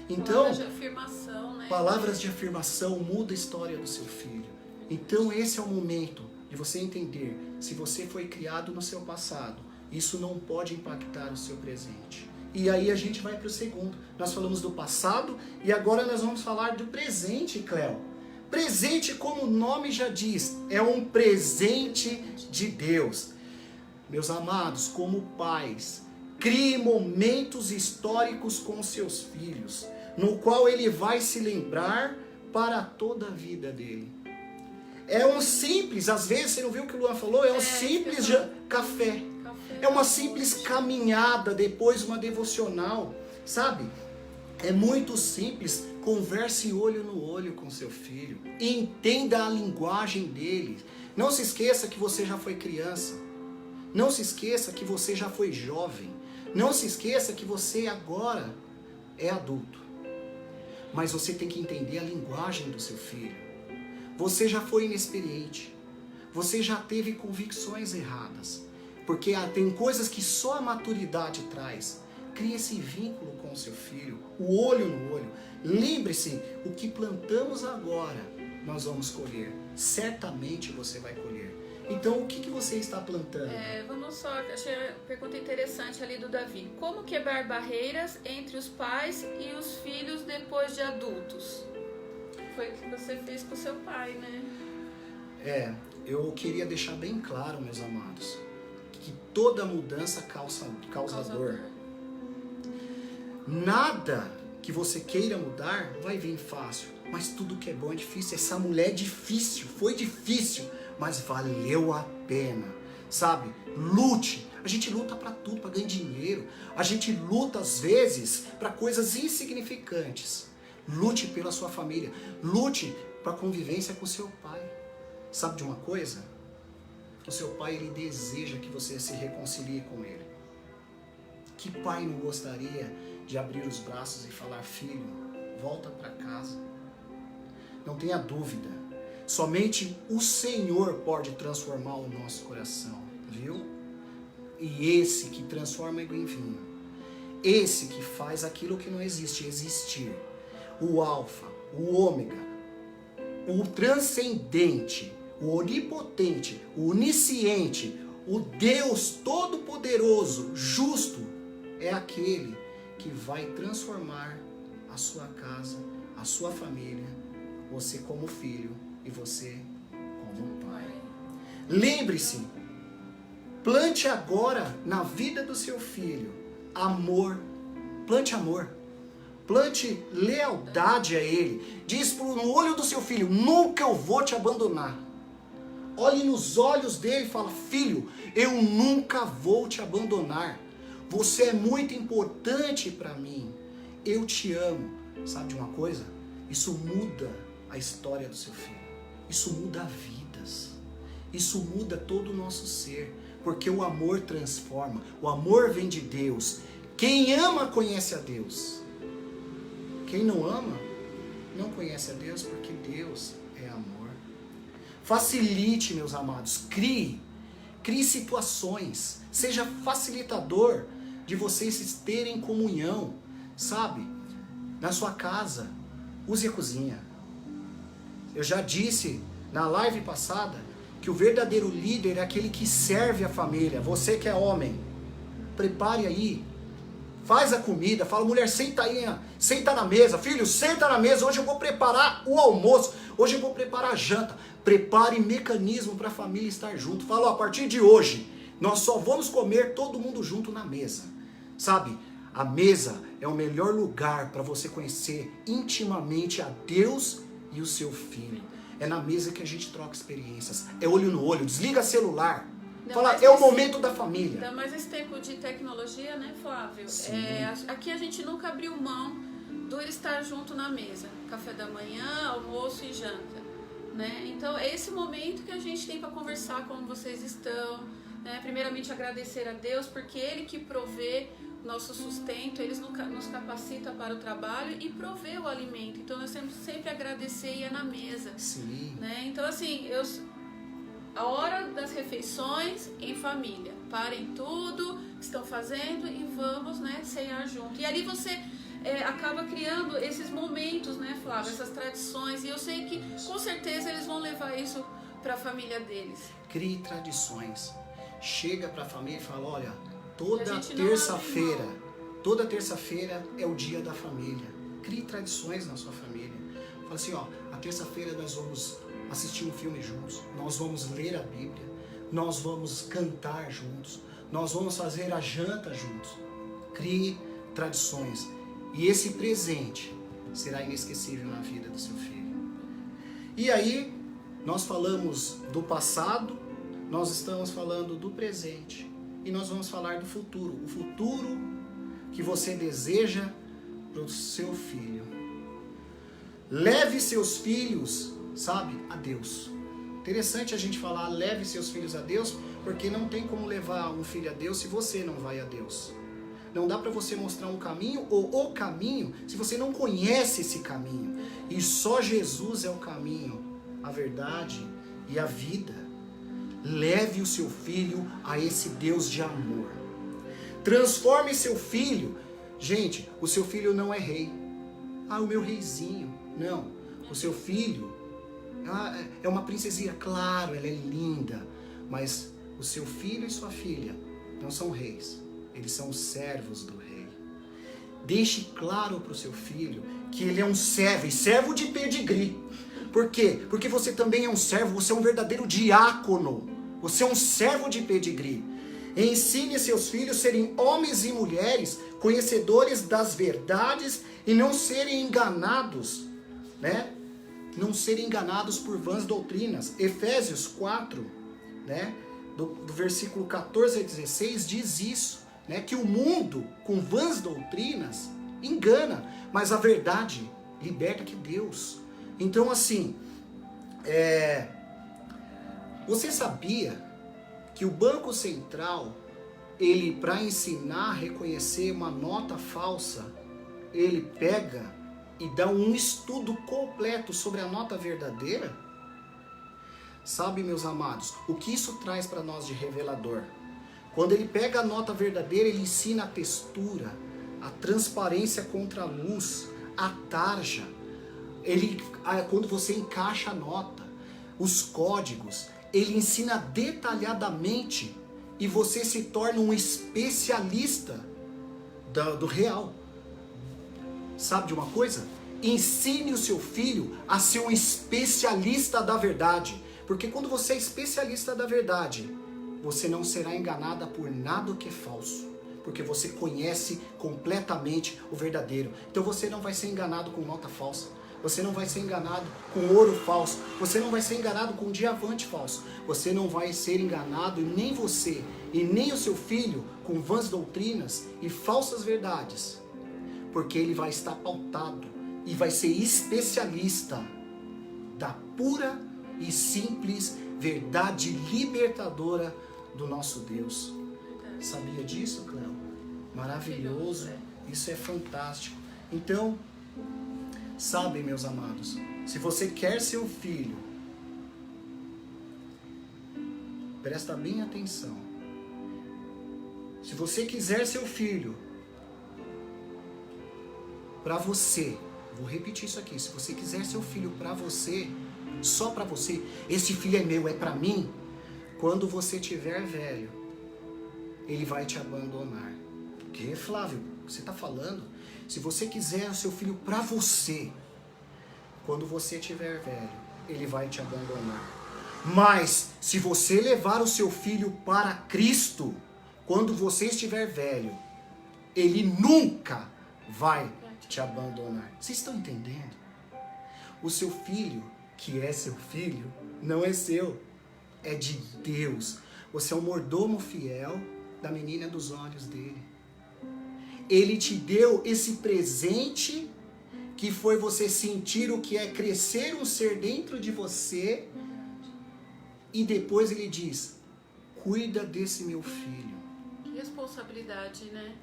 Então, palavras de afirmação, né? Palavras de afirmação muda a história do seu filho. Então esse é o momento de você entender, se você foi criado no seu passado, isso não pode impactar o seu presente. E aí a gente vai para o segundo. Nós falamos do passado e agora nós vamos falar do presente, Cléo. Presente, como o nome já diz, é um presente de Deus. Meus amados, como pais, crie momentos históricos com seus filhos, no qual ele vai se lembrar para toda a vida dele. É um simples, às vezes, você não viu o que o Luan falou? É um simples café. É uma simples caminhada, depois uma devocional, sabe? É muito simples. Converse olho no olho com seu filho. Entenda a linguagem dele. Não se esqueça que você já foi criança. Não se esqueça que você já foi jovem. Não se esqueça que você agora é adulto. Mas você tem que entender a linguagem do seu filho. Você já foi inexperiente. Você já teve convicções erradas. Porque tem coisas que só a maturidade traz. Crie esse vínculo com o seu filho, o olho no olho. Lembre-se, o que plantamos agora, nós vamos colher. Certamente você vai colher. Então, o que você está plantando? Vamos só, achei uma pergunta interessante ali do Davi. Como quebrar barreiras entre os pais e os filhos depois de adultos? Foi o que você fez com o seu pai, né? Eu queria deixar bem claro, meus amados, que toda mudança causa dor. Nada que você queira mudar vai vir fácil, mas tudo que é bom é difícil. Essa mulher é difícil, foi difícil, mas valeu a pena, sabe? Lute. A gente luta para tudo, para ganhar dinheiro. A gente luta às vezes para coisas insignificantes. Lute pela sua família. Lute para a convivência com seu pai. Sabe de uma coisa? O seu pai, ele deseja que você se reconcilie com ele. Que pai não gostaria de abrir os braços e falar, filho, volta para casa? Não tenha dúvida. Somente o Senhor pode transformar o nosso coração, viu? E esse que transforma água em vinho. Esse que faz aquilo que não existe existir. O alfa, o ômega, o transcendente, o onipotente, o onisciente, o Deus todo-poderoso, justo, é aquele que vai transformar a sua casa, a sua família, você como filho e você como pai. Lembre-se, plante agora na vida do seu filho amor, plante amor. Plante lealdade a ele. Diz no olho do seu filho, nunca eu vou te abandonar. Olhe nos olhos dele e fala, filho, eu nunca vou te abandonar. Você é muito importante para mim. Eu te amo. Sabe de uma coisa? Isso muda a história do seu filho. Isso muda vidas. Isso muda todo o nosso ser. Porque o amor transforma. O amor vem de Deus. Quem ama conhece a Deus. Quem não ama, não conhece a Deus, porque Deus é amor. Facilite, meus amados, crie situações, seja facilitador de vocês terem comunhão, sabe? Na sua casa, use a cozinha. Eu já disse na live passada que o verdadeiro líder é aquele que serve a família. Você que é homem, prepare aí, faz a comida, fala, mulher, senta aí, senta na mesa, filho, senta na mesa, hoje eu vou preparar o almoço, hoje eu vou preparar a janta. Prepare mecanismo para a família estar junto. Fala, ó, a partir de hoje, nós só vamos comer todo mundo junto na mesa. Sabe, a mesa é o melhor lugar para você conhecer intimamente a Deus e o seu filho. É na mesa que a gente troca experiências, é olho no olho, desliga celular. Fala, é o momento da família. Ainda mais esse tempo de tecnologia, né, Flávio? Aqui a gente nunca abriu mão do estar junto na mesa. Café da manhã, almoço e janta. Né? Então, é esse momento que a gente tem para conversar como vocês estão. Né? Primeiramente, agradecer a Deus, porque Ele que provê nosso sustento, Ele nos capacita para o trabalho e provê o alimento. Então, nós temos sempre agradecer e é na mesa. Sim. Né? Então, assim, a hora das refeições em família. Parem tudo que estão fazendo e vamos, né, ceiar junto. E ali você acaba criando esses momentos, né, Flávio? Essas tradições. E eu sei que, com certeza, eles vão levar isso para a família deles. Crie tradições. Chega para a família e fala, olha, toda terça-feira é o dia da família. Crie tradições na sua família. Fala assim, ó, a terça-feira nós vamos assistir um filme juntos, nós vamos ler a Bíblia, nós vamos cantar juntos, nós vamos fazer a janta juntos. Crie tradições. E esse presente será inesquecível na vida do seu filho. E aí, nós falamos do passado, nós estamos falando do presente. E nós vamos falar do futuro. O futuro que você deseja para o seu filho. Leve seus filhos, sabe, a Deus. Interessante a gente falar, leve seus filhos a Deus, porque não tem como levar um filho a Deus se você não vai a Deus. Não dá para você mostrar um caminho ou o caminho se você não conhece esse caminho. E só Jesus é o caminho, a verdade e a vida. Leve o seu filho a esse Deus de amor. Transforme seu filho. Gente, o seu filho não é rei. Ah, o meu reizinho. Não, o seu filho é uma princesinha, claro, ela é linda. Mas o seu filho e sua filha não são reis. Eles são servos do rei. Deixe claro para o seu filho que ele é um servo, e servo de pedigree. Por quê? Porque você também é um servo, você é um verdadeiro diácono. Você é um servo de pedigree. Ensine seus filhos a serem homens e mulheres conhecedores das verdades e não serem enganados, né? Não serem enganados por vãs doutrinas. Efésios 4, né? Do versículo 14 a 16 diz isso, né? Que o mundo com vãs doutrinas engana, mas a verdade liberta que Deus. Então, assim, você sabia que o Banco Central, ele, para ensinar a reconhecer uma nota falsa, ele pega e dá um estudo completo sobre a nota verdadeira? Sabe, meus amados, o que isso traz para nós de revelador? Quando ele pega a nota verdadeira, ele ensina a textura, a transparência contra a luz, a tarja. Quando você encaixa a nota, os códigos, ele ensina detalhadamente e você se torna um especialista do real. Sabe de uma coisa? Ensine o seu filho a ser um especialista da verdade. Porque quando você é especialista da verdade, você não será enganada por nada que é falso. Porque você conhece completamente o verdadeiro. Então você não vai ser enganado com nota falsa. Você não vai ser enganado com ouro falso. Você não vai ser enganado com diamante falso. Você não vai ser enganado, e nem você, e nem o seu filho, com vãs doutrinas e falsas verdades. Porque ele vai estar pautado e vai ser especialista da pura e simples verdade libertadora do nosso Deus. Sabia disso, Cléo? Maravilhoso. Isso é fantástico. Então, sabe, meus amados, se você quer ser um filho, presta bem atenção. Se você quiser ser um filho, para você, vou repetir isso aqui, se você quiser ser um filho para você, só para você. Esse filho é meu, é para mim. Quando você tiver velho, ele vai te abandonar. O que, Flávio? Você está falando? Se você quiser o seu filho para você, quando você tiver velho, ele vai te abandonar. Mas se você levar o seu filho para Cristo, quando você estiver velho, ele nunca vai te abandonar. Vocês estão entendendo? O seu filho, que é seu filho, não é seu, é de Deus. Você é o mordomo fiel da menina dos olhos dele. Ele te deu esse presente que foi você sentir o que é crescer um ser dentro de você, e depois ele diz, cuida desse meu filho. Que responsabilidade, né?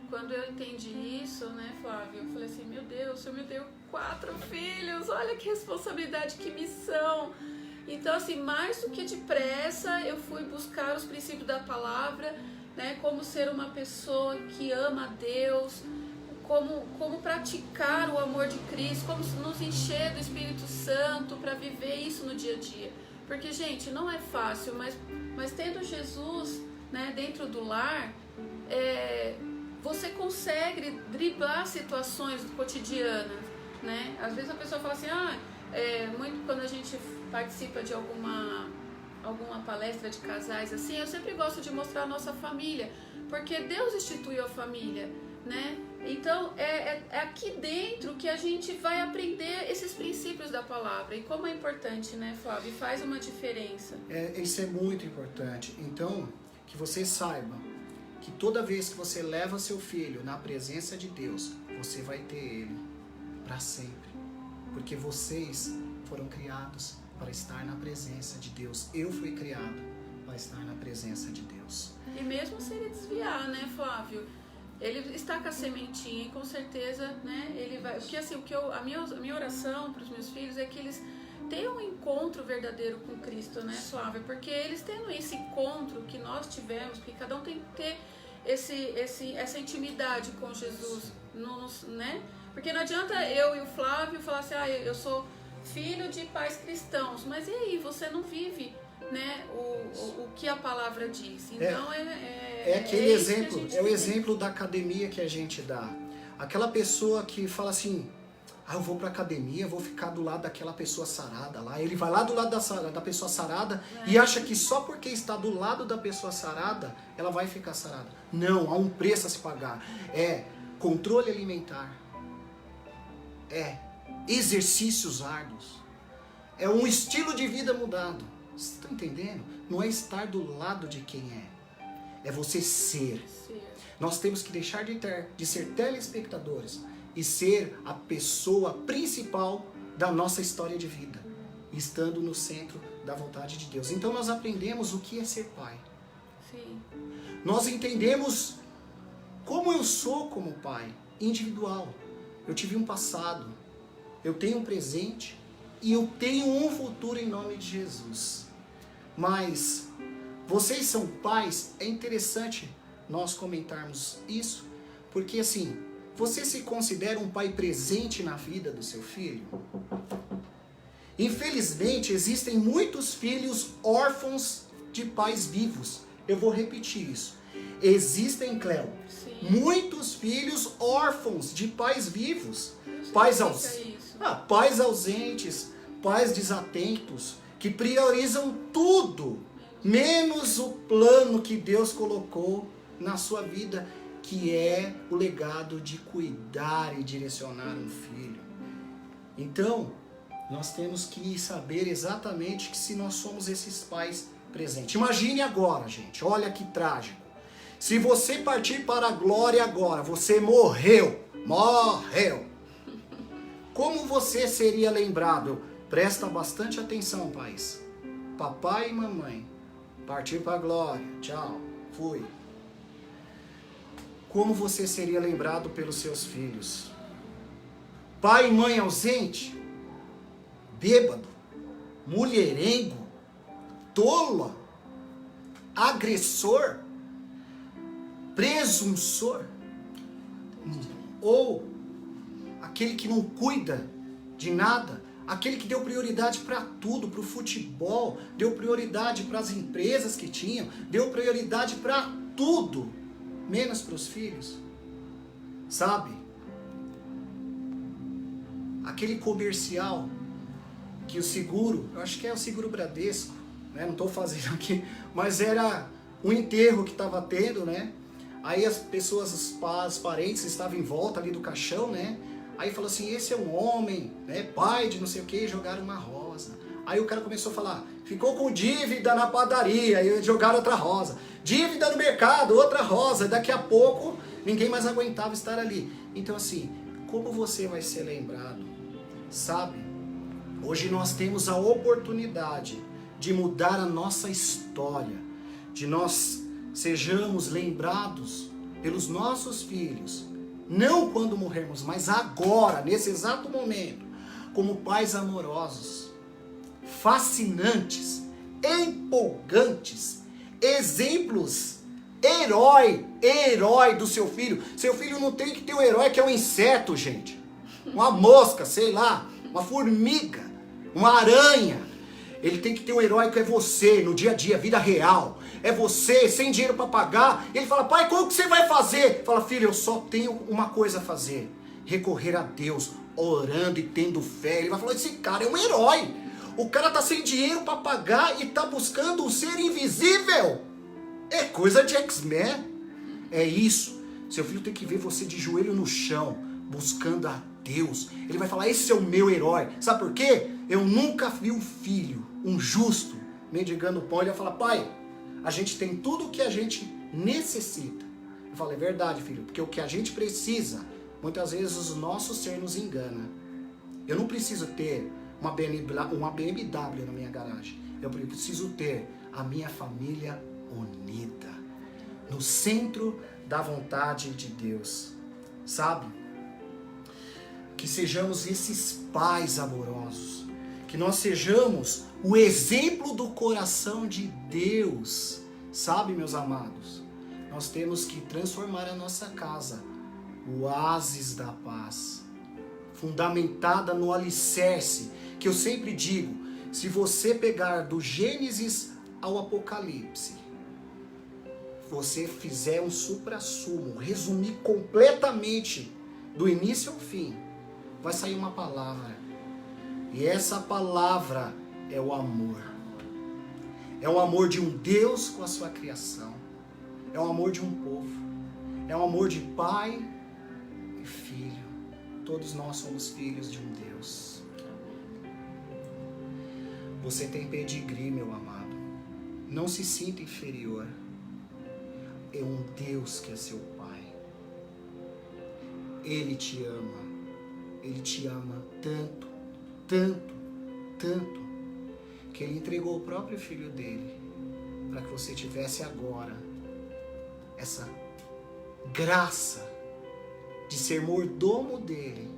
Quando eu entendi isso, né, Flávio, eu falei assim, meu Deus, o Senhor me deu 4 filhos, olha que responsabilidade, que missão. Então, assim, mais do que depressa, eu fui buscar os princípios da palavra, né, como ser uma pessoa que ama a Deus, como praticar o amor de Cristo, como nos encher do Espírito Santo para viver isso no dia a dia. Porque, gente, não é fácil, mas tendo Jesus, né, dentro do lar, você consegue driblar situações cotidianas, né? Às vezes a pessoa fala assim, muito quando a gente participa de alguma palestra de casais, assim, eu sempre gosto de mostrar a nossa família, porque Deus instituiu a família, né? Então, é aqui dentro que a gente vai aprender esses princípios da palavra. E como é importante, né, Flávio? Faz uma diferença. Isso é muito importante. Então, que você saiba que toda vez que você leva seu filho na presença de Deus, você vai ter ele para sempre. Porque vocês foram criados para estar na presença de Deus. Eu fui criado para estar na presença de Deus. E mesmo se ele desviar, né, Flávio? Ele está com a sementinha e com certeza, né, ele vai... Porque assim, a minha oração para os meus filhos é que eles tenham um encontro verdadeiro com Cristo, né, Flávio? Porque eles tendo esse encontro que nós tivemos, porque cada um tem que ter essa intimidade com Jesus, né? Porque não adianta eu e o Flávio falar assim, eu sou filho de pais cristãos, mas e aí, você não vive, né, o que a palavra diz. Então aquele exemplo, é o exemplo da academia que a gente dá. Aquela pessoa que fala assim, eu vou pra academia, vou ficar do lado daquela pessoa sarada lá. Ele vai lá do lado da pessoa sarada e acha que só porque está do lado da pessoa sarada, ela vai ficar sarada. Não, há um preço a se pagar. É controle alimentar. É exercícios árduos. É um estilo de vida mudado. Vocês estão entendendo? Não é estar do lado de quem é. É você ser. Nós temos que deixar de ser telespectadores e ser a pessoa principal da nossa história de vida, estando no centro da vontade de Deus. Então nós aprendemos o que é ser pai. Sim. Nós entendemos como eu sou como pai, individual. Eu tive um passado, eu tenho um presente e eu tenho um futuro em nome de Jesus. Mas vocês são pais, é interessante nós comentarmos isso, porque assim, você se considera um pai presente na vida do seu filho? Infelizmente, existem muitos filhos órfãos de pais vivos. Eu vou repetir isso. Existem, Cléo, muitos filhos órfãos de pais vivos. Pais ausentes, pais desatentos, que priorizam tudo, menos o plano que Deus colocou na sua vida, que é o legado de cuidar e direcionar um filho. Então, nós temos que saber exatamente que se nós somos esses pais presentes. Imagine agora, gente, olha que trágico. Se você partir para a glória agora, você morreu. Como você seria lembrado? Presta bastante atenção, pais. Papai e mamãe, partir para a glória, tchau, fui. Como você seria lembrado pelos seus filhos? Pai e mãe ausente? Bêbado? Mulherengo? Tola? Agressor? Presunçor? Ou aquele que não cuida de nada, aquele que deu prioridade para tudo, para o futebol, deu prioridade para as empresas que tinham, deu prioridade para tudo, menos para os filhos. Sabe? Aquele comercial que o seguro, eu acho que é o seguro Bradesco, né? Não estou fazendo aqui, mas era um enterro que estava tendo, né? Aí as pessoas, os parentes estavam em volta ali do caixão, né? Aí falou assim, esse é um homem, né? Pai de não sei o que, jogaram uma rosa. Aí o cara começou a falar, ficou com dívida na padaria, aí jogaram outra rosa. Dívida no mercado, outra rosa. Daqui a pouco, ninguém mais aguentava estar ali. Então assim, como você vai ser lembrado? Sabe? Hoje nós temos a oportunidade de mudar a nossa história, de nós sejamos lembrados pelos nossos filhos, não quando morrermos, mas agora, nesse exato momento, como pais amorosos, fascinantes, empolgantes, exemplos, herói do seu filho. Seu filho não tem que ter um herói que é um inseto, gente. Uma mosca, sei lá, uma formiga, uma aranha. Ele tem que ter um herói que é você, no dia a dia, vida real. É você, sem dinheiro para pagar. Ele fala, pai, como que você vai fazer? Fala, filho, eu só tenho uma coisa a fazer. Recorrer a Deus, orando e tendo fé. Ele vai falar, esse cara é um herói. O cara tá sem dinheiro para pagar e tá buscando um ser invisível. É coisa de X-Men. É isso. Seu filho tem que ver você de joelho no chão, buscando a Deus. Ele vai falar, esse é o meu herói. Sabe por quê? Eu nunca vi um filho, um justo, mendigando pão. Ele vai falar, pai, a gente tem tudo o que a gente necessita. Eu falo, é verdade, filho, porque o que a gente precisa, muitas vezes o nosso ser nos engana. Eu não preciso ter uma BMW na minha garagem. Eu preciso ter a minha família unida, no centro da vontade de Deus. Sabe? Que sejamos esses pais amorosos, que nós sejamos o exemplo do coração de Deus. Sabe, meus amados? Nós temos que transformar a nossa casa, o oásis da paz, fundamentada no alicerce, que eu sempre digo, se você pegar do Gênesis ao Apocalipse, você fizer um suprassumo, resumir completamente do início ao fim, vai sair uma palavra. E essa palavra é o amor. É o amor de um Deus com a sua criação. É o amor de um povo. É o amor de pai e filho. Todos nós somos filhos de um Deus. Você tem pedigree, meu amado. Não se sinta inferior. É um Deus que é seu pai. Ele te ama. Ele te ama tanto, tanto, tanto, que Ele entregou o próprio Filho dele para que você tivesse agora essa graça de ser mordomo dele,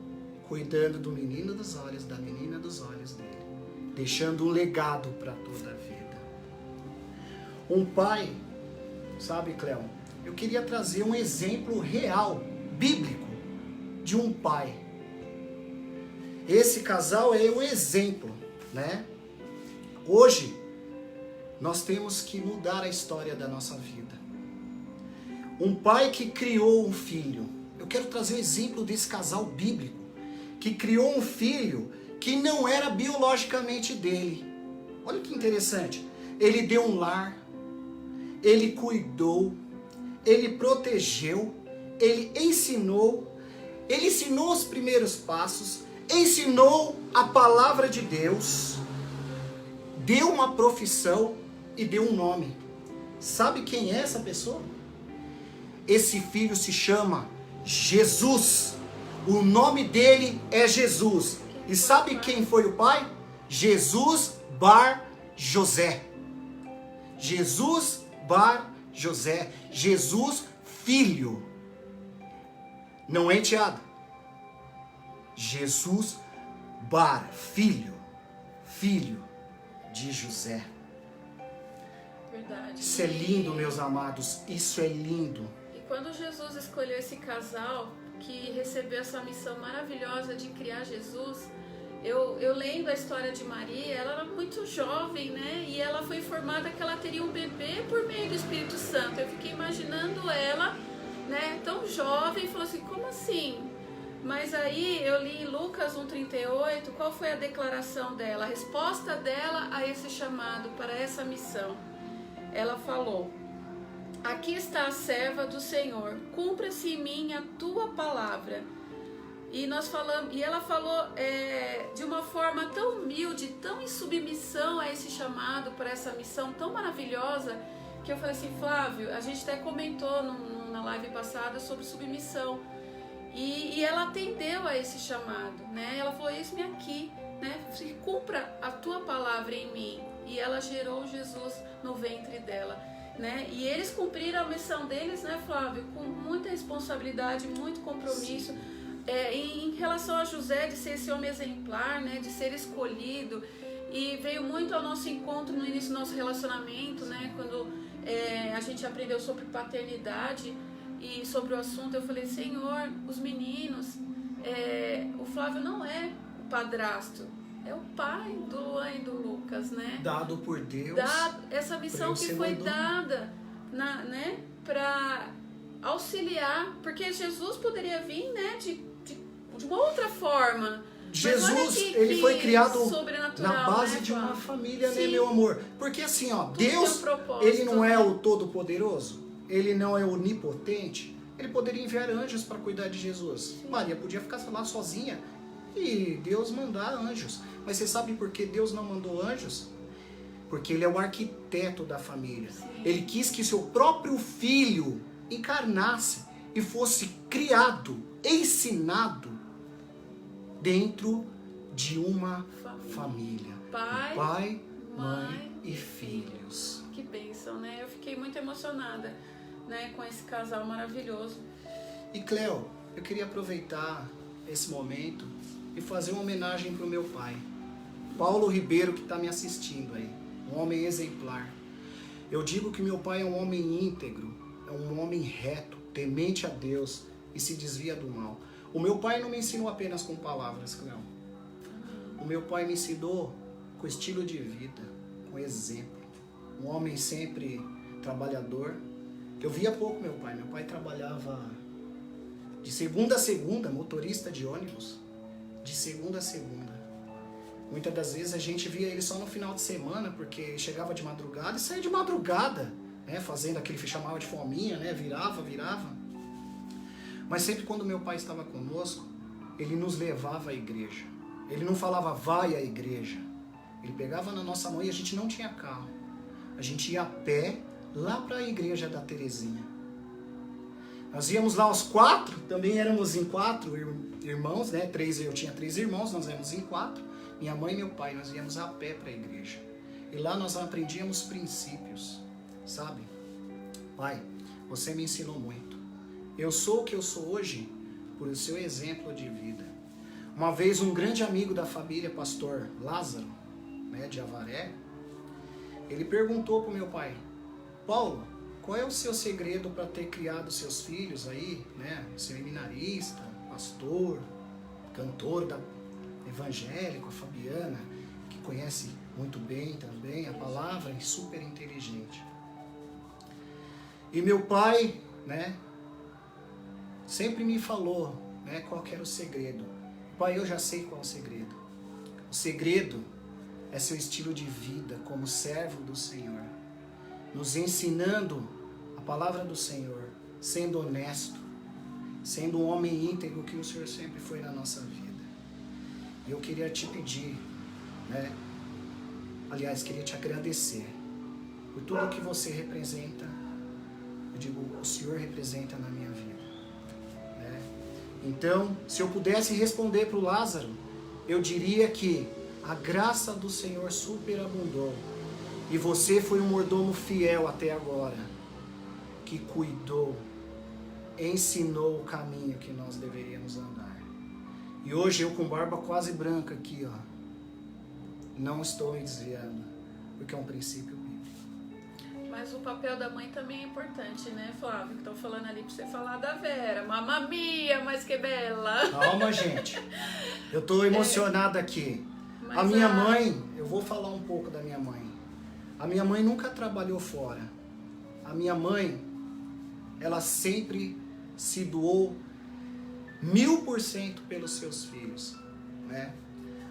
cuidando do menino dos olhos, da menina dos olhos dele, deixando um legado para toda a vida. Um pai, sabe, Cléo, eu queria trazer um exemplo real, bíblico, de um pai. Esse casal é o exemplo, né? Hoje, nós temos que mudar a história da nossa vida. Um pai que criou um filho. Eu quero trazer o exemplo desse casal bíblico, que criou um filho que não era biologicamente dele. Olha que interessante. Ele deu um lar, ele cuidou, ele protegeu, ele ensinou os primeiros passos, ensinou a palavra de Deus, deu uma profissão e deu um nome. Sabe quem é essa pessoa? Esse filho se chama Jesus. O nome dele é Jesus. E sabe quem foi o pai? Jesus Bar José. Jesus Bar José. Jesus Filho. Não é enteado. Jesus Bar, filho de José. Verdade. Isso é lindo, meus amados, isso é lindo. E quando Jesus escolheu esse casal que recebeu essa missão maravilhosa de criar Jesus, eu lendo a história de Maria, ela era muito jovem, né? E ela foi informada que ela teria um bebê por meio do Espírito Santo. Eu fiquei imaginando ela, né, tão jovem, e falou assim, como assim? Mas aí eu li em Lucas 1,38, qual foi a declaração dela, a resposta dela a esse chamado, para essa missão. Ela falou, aqui está a serva do Senhor, cumpra-se em mim a tua palavra. E ela falou de uma forma tão humilde, tão em submissão a esse chamado, para essa missão tão maravilhosa, que eu falei assim, Flávio, a gente até comentou na live passada sobre submissão. E ela atendeu a esse chamado, né? Ela falou, eis-me aqui, né? Cumpra a tua palavra em mim. E ela gerou Jesus no ventre dela, né? E eles cumpriram a missão deles, né, Flávio? Com muita responsabilidade, muito compromisso. Em relação a José, de ser esse homem exemplar, né? De ser escolhido. E veio muito ao nosso encontro no início do nosso relacionamento, né? Quando a gente aprendeu sobre paternidade e sobre o assunto, eu falei, Senhor, os meninos, o Flávio não é o padrasto, é o pai do Luan e do Lucas, né? Dado por Deus. Essa missão que foi dada, né, para auxiliar, porque Jesus poderia vir, né, de uma outra forma. Jesus, ele foi criado na base, né, de uma família, né, meu amor? Porque assim, ó, Deus, ele não é o Todo-Poderoso, ele não é onipotente, ele poderia enviar anjos para cuidar de Jesus. Sim. Maria podia ficar lá sozinha e Deus mandar anjos. Mas você sabe por que Deus não mandou anjos? Porque ele é o arquiteto da família. Sim. Ele quis que seu próprio filho encarnasse e fosse criado, ensinado dentro de uma família. Pai, mãe e filhos. Que bênção, né? Eu fiquei muito emocionada, né, com esse casal maravilhoso. E Cleo, eu queria aproveitar esse momento e fazer uma homenagem para o meu pai, Paulo Ribeiro, que está me assistindo aí, um homem exemplar. Eu digo que meu pai é um homem íntegro, é um homem reto, temente a Deus e se desvia do mal. O meu pai não me ensinou apenas com palavras, Cleo. O meu pai me ensinou com estilo de vida, com exemplo. Um homem sempre trabalhador. Eu via pouco meu pai. Meu pai trabalhava de segunda a segunda, motorista de ônibus. De segunda a segunda. Muitas das vezes a gente via ele só no final de semana, porque ele chegava de madrugada e saía de madrugada, né, fazendo aquele que chamava de fominha, né, virava. Mas sempre quando meu pai estava conosco, ele nos levava à igreja. Ele não falava, vai à igreja. Ele pegava na nossa mão e a gente não tinha carro. A gente ia a pé lá para a igreja da Terezinha. Nós íamos lá os 4, também éramos em 4 irmãos, né? Eu tinha 3 irmãos, nós éramos em 4. Minha mãe e meu pai, nós íamos a pé para a igreja. E lá nós aprendíamos princípios, sabe? Pai, você me ensinou muito. Eu sou o que eu sou hoje por o seu exemplo de vida. Uma vez um grande amigo da família, pastor Lázaro, né, de Avaré, ele perguntou para o meu pai, Paulo, qual é o seu segredo para ter criado seus filhos aí, né, seminarista, pastor, cantor evangélico, a Fabiana, que conhece muito bem também a palavra e super inteligente. E meu pai, né, sempre me falou, né, qual que era o segredo. Pai, eu já sei qual é o segredo. O segredo é seu estilo de vida como servo do Senhor, nos ensinando a palavra do Senhor, sendo honesto, sendo um homem íntegro que o Senhor sempre foi na nossa vida. E eu queria te pedir, né? Aliás, queria te agradecer por tudo que você representa. Eu digo, o Senhor representa na minha vida, né? Então, se eu pudesse responder para o Lázaro, eu diria que a graça do Senhor superabundou e você foi um mordomo fiel até agora, que cuidou, ensinou o caminho que nós deveríamos andar. E hoje eu com barba quase branca aqui, ó, não estou me desviando, porque é um princípio bíblico. Mas o papel da mãe também é importante, né, Flávio? Estão falando ali pra você falar da Vera. Mamma mia, mas que bela! Calma, gente. Eu tô emocionado aqui. Mas A minha mãe, eu vou falar um pouco da minha mãe. A minha mãe nunca trabalhou fora. A minha mãe, ela sempre se doou 1000% pelos seus filhos, né?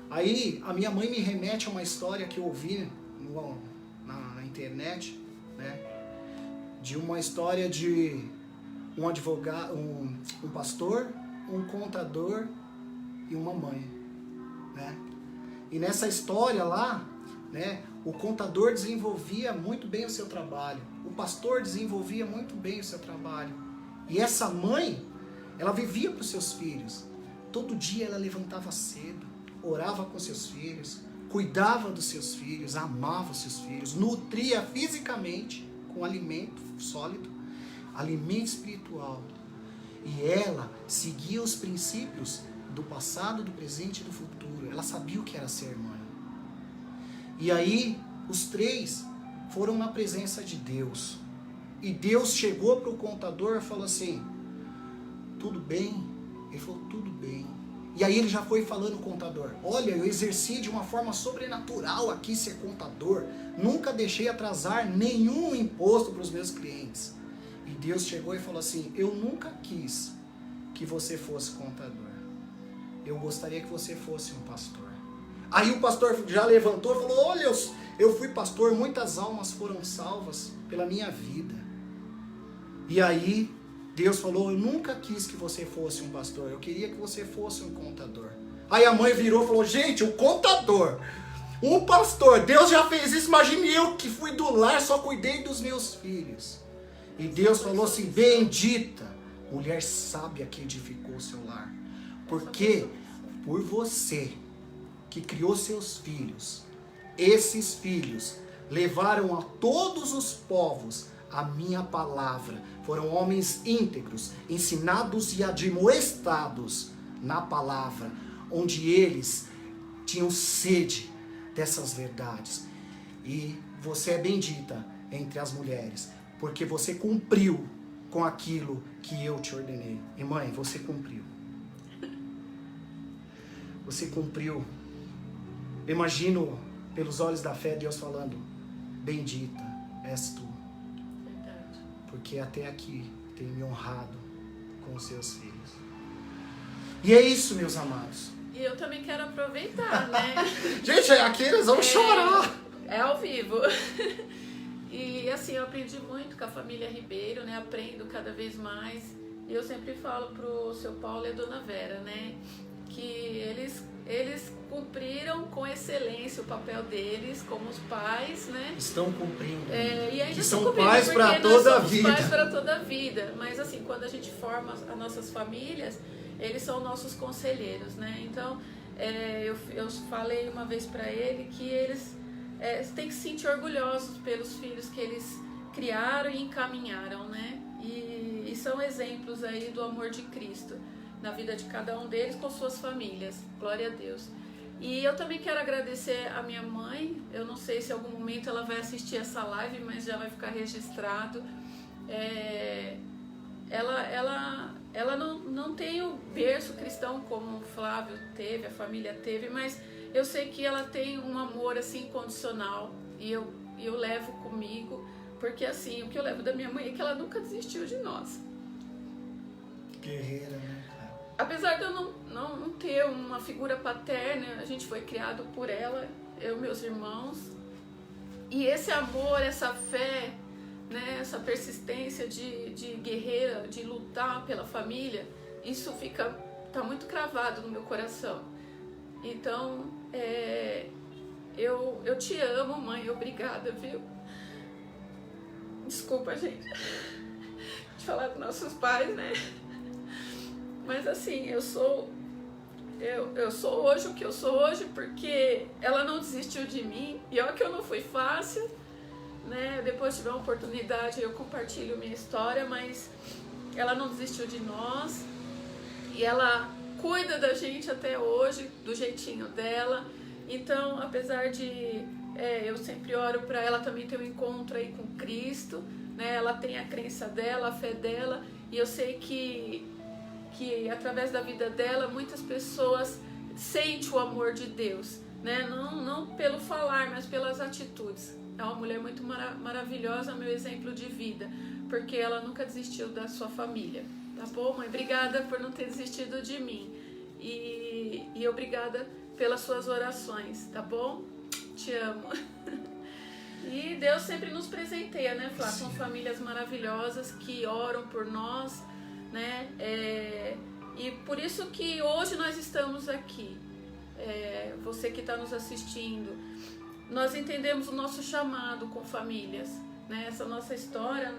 Aí, a minha mãe me remete a uma história que eu ouvi na internet, né? De uma história de um advogado, um pastor, um contador e uma mãe, né? E nessa história lá, né, o contador desenvolvia muito bem o seu trabalho, o pastor desenvolvia muito bem o seu trabalho. E essa mãe, ela vivia para os seus filhos. Todo dia ela levantava cedo, orava com seus filhos, cuidava dos seus filhos, amava os seus filhos, nutria fisicamente com alimento sólido, alimento espiritual. E ela seguia os princípios do passado, do presente e do futuro. Ela sabia o que era ser mãe. E aí, os três foram na presença de Deus. E Deus chegou para o contador e falou assim, tudo bem? Ele falou, tudo bem. E aí ele já foi falando o contador, olha, eu exerci de uma forma sobrenatural aqui ser contador. Nunca deixei atrasar nenhum imposto para os meus clientes. E Deus chegou e falou assim, eu nunca quis que você fosse contador. Eu gostaria que você fosse um pastor. Aí o pastor já levantou e falou, olha, eu fui pastor, muitas almas foram salvas pela minha vida. E aí Deus falou, eu nunca quis que você fosse um pastor, eu queria que você fosse um contador. Aí a mãe virou e falou, gente, o contador, o pastor, Deus já fez isso, imagine eu que fui do lar, só cuidei dos meus filhos. E Deus falou assim, bendita, mulher sábia que edificou o seu lar. Porque por você que criou seus filhos, esses filhos levaram a todos os povos a minha palavra. Foram homens íntegros, ensinados e admoestados na palavra, onde eles tinham sede dessas verdades. E você é bendita entre as mulheres, porque você cumpriu com aquilo que eu te ordenei. E mãe, você cumpriu. Você cumpriu. Imagino, pelos olhos da fé, Deus falando, bendita és tu. Verdade. Porque até aqui tem me honrado com os seus filhos. E é isso, meus amados. E eu também quero aproveitar, né? Gente, aqui eles vão chorar. É ao vivo. E assim, eu aprendi muito com a família Ribeiro, né? Aprendo cada vez mais. E eu sempre falo pro seu Paulo e a dona Vera, né? Que eles cumpriram com excelência o papel deles como os pais, né? Estão cumprindo. E ainda que estão são cumprindo, pais porque para nós toda a somos vida. pais para toda a vida. Mas assim, quando a gente forma as nossas famílias, eles são nossos conselheiros, né? Então, eu falei uma vez para ele que eles têm que se sentir orgulhosos pelos filhos que eles criaram e encaminharam, né? E são exemplos aí do amor de Cristo na vida de cada um deles com suas famílias. Glória a Deus. E eu também quero agradecer a minha mãe. Eu não sei se em algum momento ela vai assistir essa live, mas já vai ficar registrado. Ela não tem o berço cristão como o Flávio teve, a família teve, mas eu sei que ela tem um amor assim incondicional e eu levo comigo, porque assim, o que eu levo da minha mãe é que ela nunca desistiu de nós. Guerreira, né, cara? Apesar de eu não ter uma figura paterna, a gente foi criado por ela, eu e meus irmãos. E esse amor, essa fé, né, essa persistência de guerreira, de lutar pela família, isso tá muito cravado no meu coração. Então, eu te amo, mãe, obrigada, viu? Desculpa, gente, de falar dos nossos pais, né? Mas assim, eu sou hoje o que eu sou hoje porque ela não desistiu de mim. E olha que eu não fui fácil, né? Depois tiver uma oportunidade eu compartilho minha história, mas ela não desistiu de nós. E ela cuida da gente até hoje, do jeitinho dela. Então, apesar de eu sempre oro para ela também ter um encontro aí com Cristo, né? Ela tem a crença dela, a fé dela, e eu sei que através da vida dela muitas pessoas sentem o amor de Deus, né? Não pelo falar, mas pelas atitudes. É uma mulher muito maravilhosa, meu exemplo de vida, porque ela nunca desistiu da sua família. Tá bom, mãe? Obrigada por não ter desistido de mim. E obrigada pelas suas orações, tá bom? Te amo. E Deus sempre nos presenteia, né, Flá? Com famílias maravilhosas que oram por nós, né? E por isso que hoje nós estamos aqui. Você que está nos assistindo, nós entendemos o nosso chamado com famílias, né? Essa nossa história,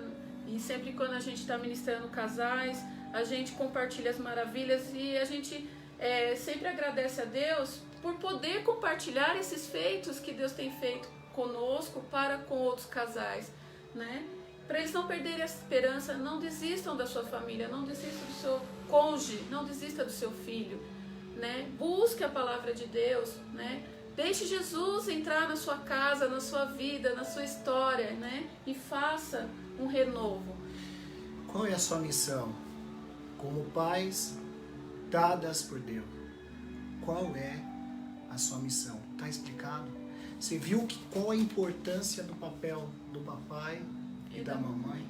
e sempre quando a gente está ministrando casais, a gente compartilha as maravilhas e a gente sempre agradece a Deus por poder compartilhar esses feitos que Deus tem feito conosco para com outros casais, né? Para eles não perderem a esperança, não desistam da sua família, não desistam do seu cônjuge, não desista do seu filho, né? Busque a palavra de Deus, né? Deixe Jesus entrar na sua casa, na sua vida, na sua história, né? E faça um renovo. Qual é a sua missão? Como pais dadas por Deus. Qual é a sua missão? Está explicado? Você viu qual a importância do papel do papai e da mamãe?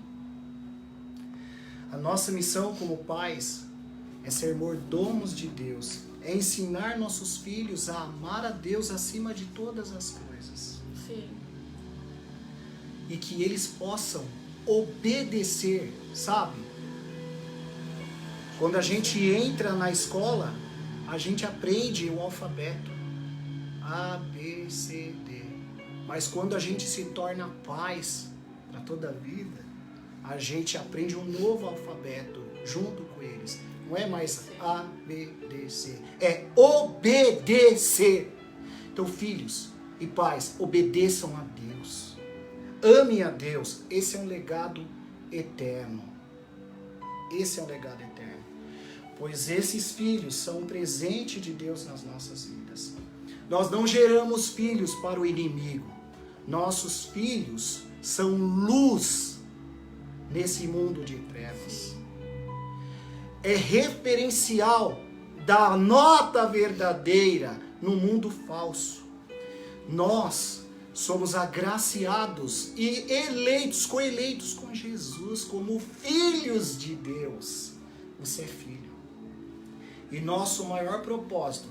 A nossa missão como pais é ser mordomos de Deus, é ensinar nossos filhos a amar a Deus acima de todas as coisas. Sim. E que eles possam obedecer, sabe? Quando a gente entra na escola, a gente aprende o alfabeto. A, B, C, D. Mas quando a gente se torna pais para toda a vida, a gente aprende um novo alfabeto junto com eles. Não é mais A, B, D, C. É obedecer. Então, filhos e pais, obedeçam a Deus. Amem a Deus. Esse é um legado eterno. Esse é um legado eterno. Pois esses filhos são um presente de Deus nas nossas vidas. Nós não geramos filhos para o inimigo. Nossos filhos são luz nesse mundo de trevas. É referencial da nota verdadeira no mundo falso. Nós somos agraciados e eleitos, coeleitos com Jesus como filhos de Deus. Você é filho. E nosso maior propósito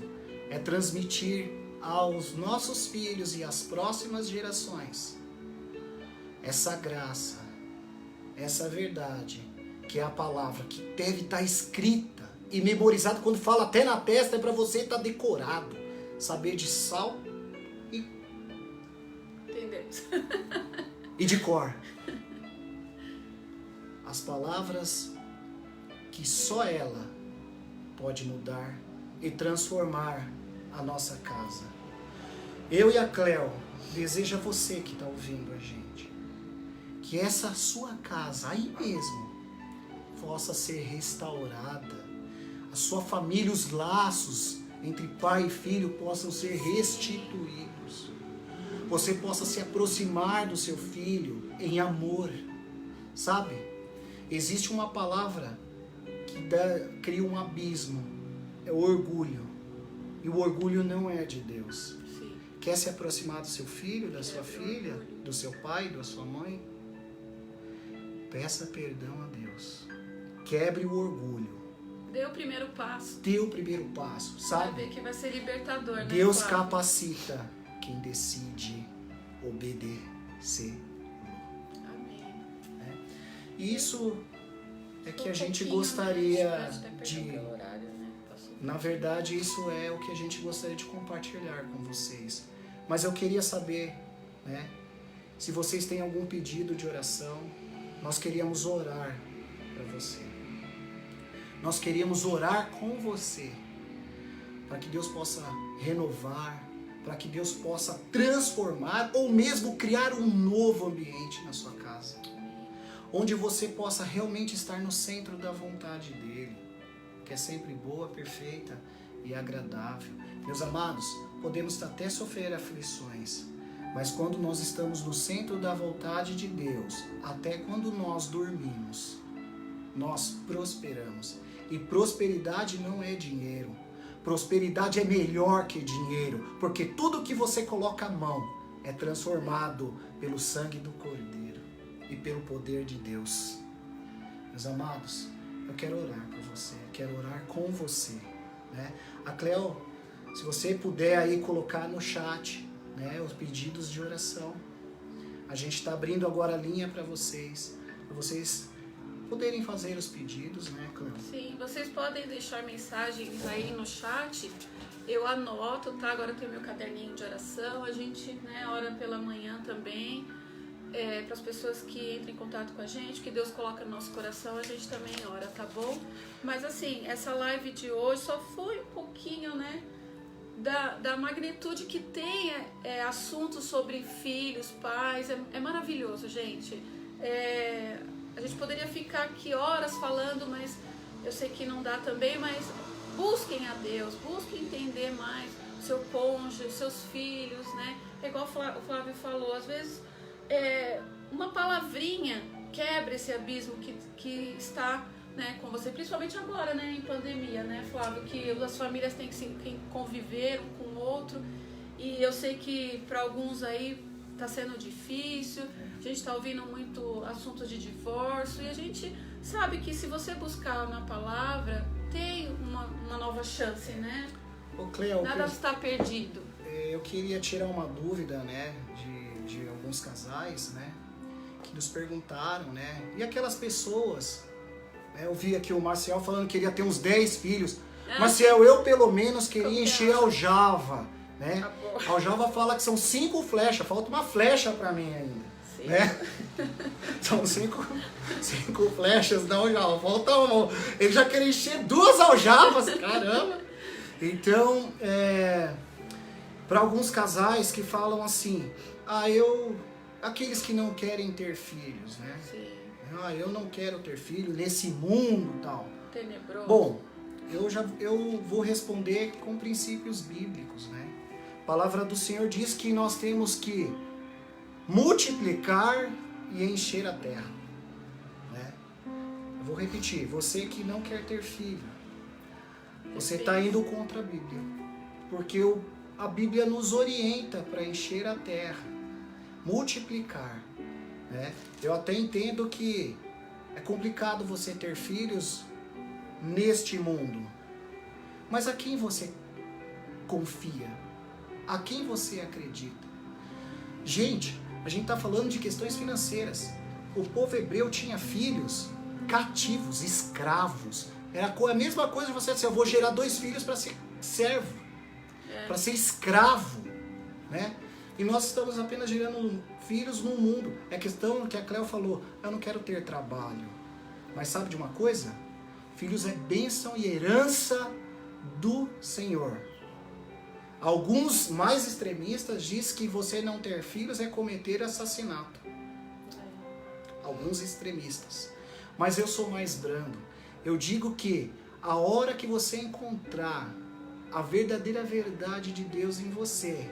é transmitir aos nossos filhos e às próximas gerações essa graça, essa verdade, que é a palavra que deve estar escrita e memorizada. Quando fala até na testa, é para você estar decorado. Saber de sal e... Entendemos. E de cor. As palavras que só ela pode mudar e transformar a nossa casa. Eu e a Cleo desejo a você que está ouvindo a gente, que essa sua casa aí mesmo possa ser restaurada, a sua família, os laços entre pai e filho possam ser restituídos, você possa se aproximar do seu filho em amor, sabe? Existe uma palavra que cria um abismo, é o orgulho, e o orgulho não é de Deus. Sim. Quer se aproximar do seu filho, da sua filha, do seu pai, da sua mãe? Peça perdão a Deus. Quebre o orgulho. Dê o primeiro passo. Dê o primeiro passo, sabe? Vai ver que vai ser libertador, né? Deus Flávio? capacita quem decide obedecer. Amém. E isso é que a gente pouquinho, gostaria né? A gente pede até de... perdão pelo horário, né? Passou. Na verdade, isso é o que a gente gostaria de compartilhar com vocês. Mas eu queria saber, né? Se vocês têm algum pedido de oração, nós queríamos orar para você. Nós queríamos orar com você, para que Deus possa renovar, para que Deus possa transformar ou mesmo criar um novo ambiente na sua casa, onde você possa realmente estar no centro da vontade dEle, que é sempre boa, perfeita e agradável. Meus amados, podemos até sofrer aflições, mas quando nós estamos no centro da vontade de Deus, até quando nós dormimos, nós prosperamos. E prosperidade não é dinheiro. Prosperidade é melhor que dinheiro, porque tudo que você coloca a mão é transformado pelo sangue do Cordeiro e pelo poder de Deus. Meus amados, eu quero orar por você, eu quero orar com você, né? A Cleo, se você puder aí colocar no chat, né, os pedidos de oração. A gente está abrindo agora a linha para vocês poderem fazer os pedidos, né, Cleo? Sim, vocês podem deixar mensagens aí no chat, eu anoto, tá? Agora eu tenho meu caderninho de oração, a gente, né, ora pela manhã também, para as pessoas que entram em contato com a gente, que Deus coloca no nosso coração, a gente também ora, tá bom? Mas assim, essa live de hoje só foi um pouquinho, né, da magnitude que tem assuntos sobre filhos, pais, é maravilhoso, gente. A gente poderia ficar aqui horas falando, mas eu sei que não dá também, mas busquem a Deus, busquem entender mais o seu cônjuge, os seus filhos, né? É igual o Flávio falou, às vezes uma palavrinha quebra esse abismo que está, né, com você, principalmente agora, né, em pandemia, né, Flávio, que as famílias têm que conviver um com o outro, e eu sei que para alguns aí está sendo difícil, a gente está ouvindo muito assuntos de divórcio, e a gente sabe que se você buscar na palavra, tem uma nova chance, né? Ô, Cleo, nada está perdido. Eu queria tirar uma dúvida, né, de alguns casais, né, que nos perguntaram, né, e aquelas pessoas, né, eu vi aqui o Marcial falando que queria ter uns 10 filhos, Marcial, eu pelo menos queria encher a aljava, né, a aljava fala que são 5 flechas, falta uma flecha pra mim ainda. Né? São 5 flechas da aljava, falta uma. Ele já queria encher 2 aljavas, caramba! Então, para alguns casais que falam assim, aqueles que não querem ter filhos, né? Sim. Eu não quero ter filho nesse mundo e tal. Tenebroso. Bom, eu vou responder com princípios bíblicos, né? A palavra do Senhor diz que nós temos que multiplicar e encher a terra, né? Eu vou repetir, você que não quer ter filho, você está indo contra a Bíblia, porque a Bíblia nos orienta para encher a terra, multiplicar, né? Eu até entendo que é complicado você ter filhos neste mundo, mas a quem você confia? A quem você acredita? Gente, a gente está falando de questões financeiras. O povo hebreu tinha filhos cativos, escravos. Era a mesma coisa de você dizer, eu vou gerar 2 filhos para ser servo, para ser escravo, né? E nós estamos apenas gerando filhos no mundo. É questão que a Cleo falou, eu não quero ter trabalho. Mas sabe de uma coisa? Filhos é bênção e herança do Senhor. Alguns mais extremistas dizem que você não ter filhos é cometer assassinato. Alguns extremistas. Mas eu sou mais brando. Eu digo que a hora que você encontrar a verdadeira verdade de Deus em você,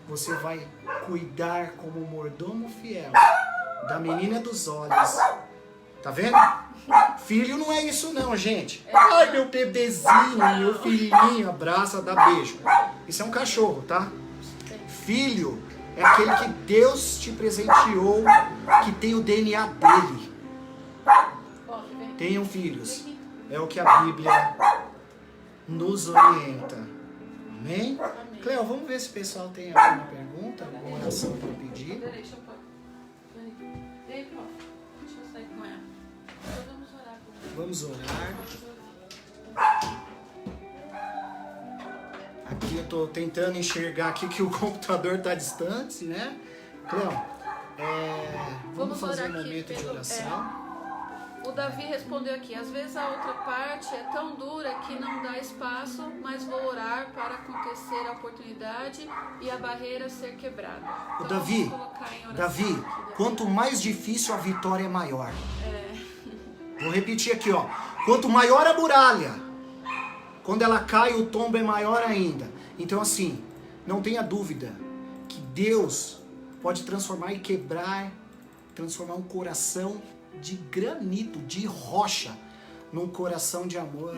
você vai cuidar como mordomo fiel da menina dos olhos. Tá vendo? Filho não é isso não, gente. Ai, meu bebezinho, meu filhinho, abraça, dá beijo. Isso é um cachorro, tá? Filho é aquele que Deus te presenteou, que tem o DNA dele. Tenham filhos. É o que a Bíblia nos orienta. Amém? Cleo, vamos ver se o pessoal tem alguma pergunta, alguma oração para pedir. Peraí, deixa eu pôr. Peraí, pronto. Deixa eu sair com ela. Então vamos orar com ela. Vamos orar. Aqui eu tô tentando enxergar aqui que o computador está distante, né? Cleo, vamos fazer um momento de oração. O Davi respondeu aqui, às vezes a outra parte é tão dura que não dá espaço, mas vou orar para acontecer a oportunidade e a barreira ser quebrada. O Então, Davi, vamos colocar em oração Davi, aqui, quanto mais difícil a vitória é maior. Vou repetir aqui, ó. Quanto maior a muralha, quando ela cai, o tombo é maior ainda. Então assim, não tenha dúvida que Deus pode transformar e quebrar, transformar um coração de granito, de rocha, num coração de amor,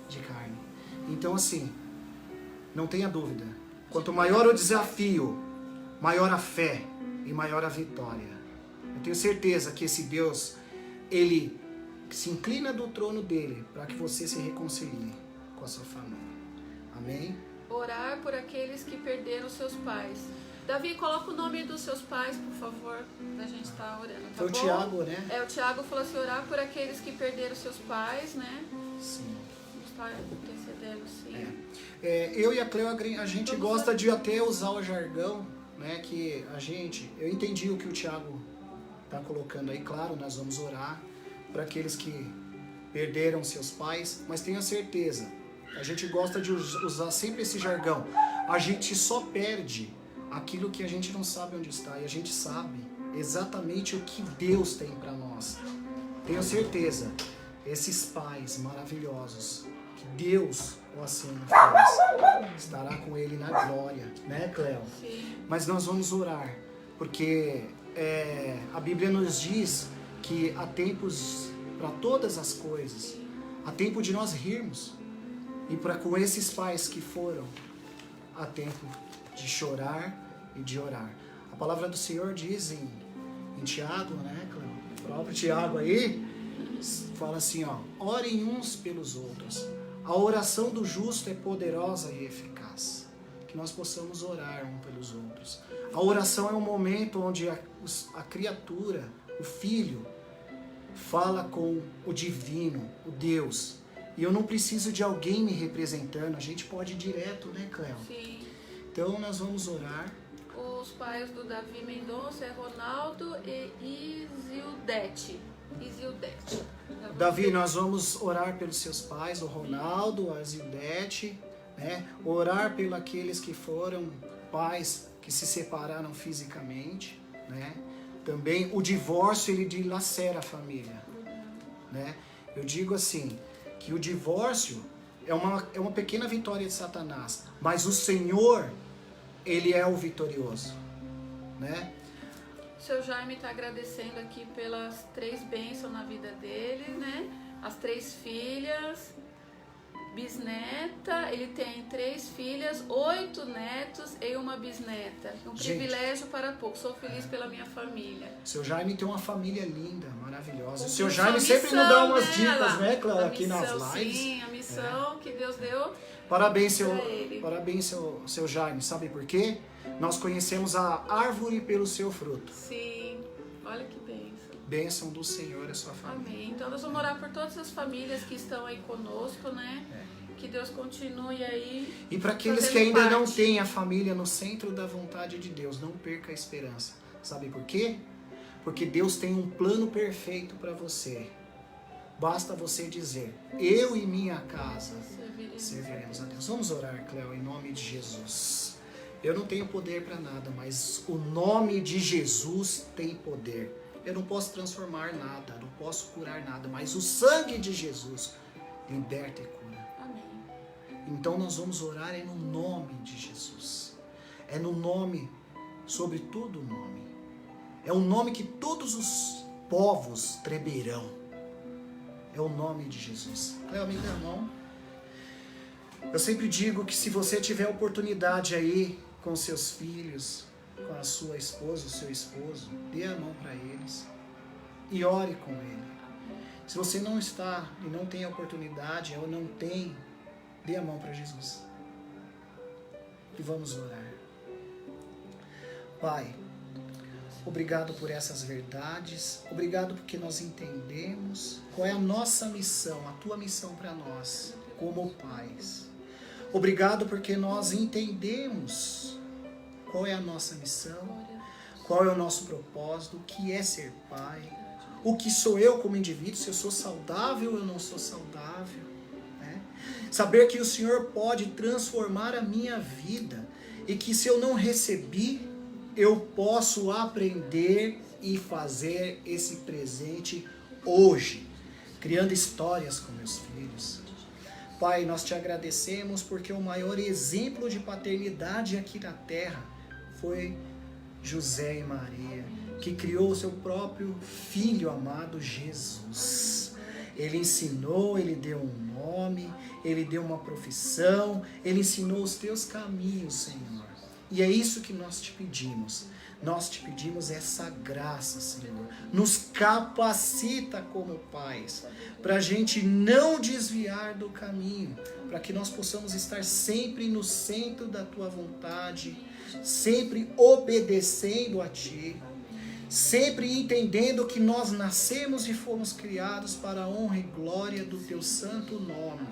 de carne. Então assim, não tenha dúvida. Quanto maior o desafio, maior a fé e maior a vitória. Eu tenho certeza que esse Deus, Ele se inclina do trono dele para que você se reconcilie com a sua família. Amém? Orar por aqueles que perderam seus pais. Davi, coloca o nome dos seus pis, por favor, da gente estar orando, tá Foi o bom? Tiago, né? O Tiago falou assim, orar por aqueles que perderam seus pais, né? Sim. Vamos estar intercedendo, sim. Eu e a Cleo, a gente Vamos gosta lá. de até usar o jargão, né? Que eu entendi o que o Tiago está colocando aí. Claro, nós vamos orar para aqueles que perderam seus pais, mas tenha certeza, a gente gosta de usar sempre esse jargão. A gente só perde aquilo que a gente não sabe onde está, e a gente sabe exatamente o que Deus tem para nós. Tenho certeza, esses pais maravilhosos, que Deus o assim fez, estará com ele na glória, né, Cleo? Sim. Mas nós vamos orar, porque a Bíblia nos diz que há tempos para todas as coisas, há tempo de nós rirmos, e com esses pais que foram, há tempo de chorar e de orar. A palavra do Senhor diz em Tiago, né, Cleo? O próprio Tiago aí fala assim, ó, orem uns pelos outros. A oração do justo é poderosa e eficaz. Que nós possamos orar uns pelos outros. A oração é um momento onde a criatura, o filho, fala com o divino, o Deus. E eu não preciso de alguém me representando, a gente pode ir direto, né, Cleo? Sim. Então nós vamos orar. Os pais do Davi Mendonça é Ronaldo e Isildete. Davi, nós vamos orar pelos seus pais, o Ronaldo, a Isildete, né? Orar pelos aqueles que foram pais que se separaram fisicamente, né? Também o divórcio, ele dilacera a família, né? Eu digo assim, que o divórcio é uma pequena vitória de Satanás, mas o Senhor, Ele é o vitorioso, né? Seu Jaime está agradecendo aqui pelas 3 bênçãos na vida dele, né? As 3 filhas, bisneta, ele tem 3 filhas, 8 netos e uma bisneta. Privilégio para poucos. Sou feliz pela minha família. Seu Jaime tem uma família linda, maravilhosa. O seu Cumpriu Jaime sua sempre nos missão, dá umas né? dicas, né, Clara, A aqui missão, nas lives. Sim, a missão que Deus deu. Parabéns, pra ele. seu Jaime. Sabe por quê? Nós conhecemos a árvore pelo seu fruto. Sim, olha que bênção. Bênção do Senhor a sua família. Amém. Então nós vamos orar por todas as famílias que estão aí conosco, né? Que Deus continue aí. E para aqueles fazendo que ainda não parte. têm a família no centro da vontade de Deus, não perca a esperança. Sabe por quê? Porque Deus tem um plano perfeito para você. Basta você dizer, eu e minha casa serviremos a Deus. Vamos orar, Cleo, em nome de Jesus. Eu não tenho poder para nada, mas o nome de Jesus tem poder. Eu não posso transformar nada, não posso curar nada, mas o sangue de Jesus liberta e cura. Amém. Então nós vamos orar no nome de Jesus. É no nome, sobretudo o nome. É o nome que todos os povos tremerão. É o nome de Jesus. Cleo, me dá a mão. Eu sempre digo que se você tiver oportunidade aí com seus filhos, com a sua esposa, o seu esposo, dê a mão para eles e ore com ele. Se você não está e não tem a oportunidade ou não tem, dê a mão para Jesus. E vamos orar. Pai, obrigado por essas verdades, obrigado porque nós entendemos qual é a nossa missão, a tua missão para nós, como pais. Obrigado porque nós entendemos qual é a nossa missão, qual é o nosso propósito, o que é ser pai, o que sou eu como indivíduo, se eu sou saudável ou eu não sou saudável. Né? Saber que o Senhor pode transformar a minha vida e que se eu não recebi, eu posso aprender e fazer esse presente hoje, criando histórias com meus filhos. Pai, nós te agradecemos porque o maior exemplo de paternidade aqui na terra foi José e Maria, que criou o seu próprio filho amado Jesus. Ele ensinou, ele deu um nome, ele deu uma profissão, ele ensinou os teus caminhos, Senhor. E é isso que nós te pedimos. Nós te pedimos essa graça, Senhor. Nos capacita como pais, para a gente não desviar do caminho, para que nós possamos estar sempre no centro da tua vontade, sempre obedecendo a ti, sempre entendendo que nós nascemos e fomos criados para a honra e glória do teu santo nome,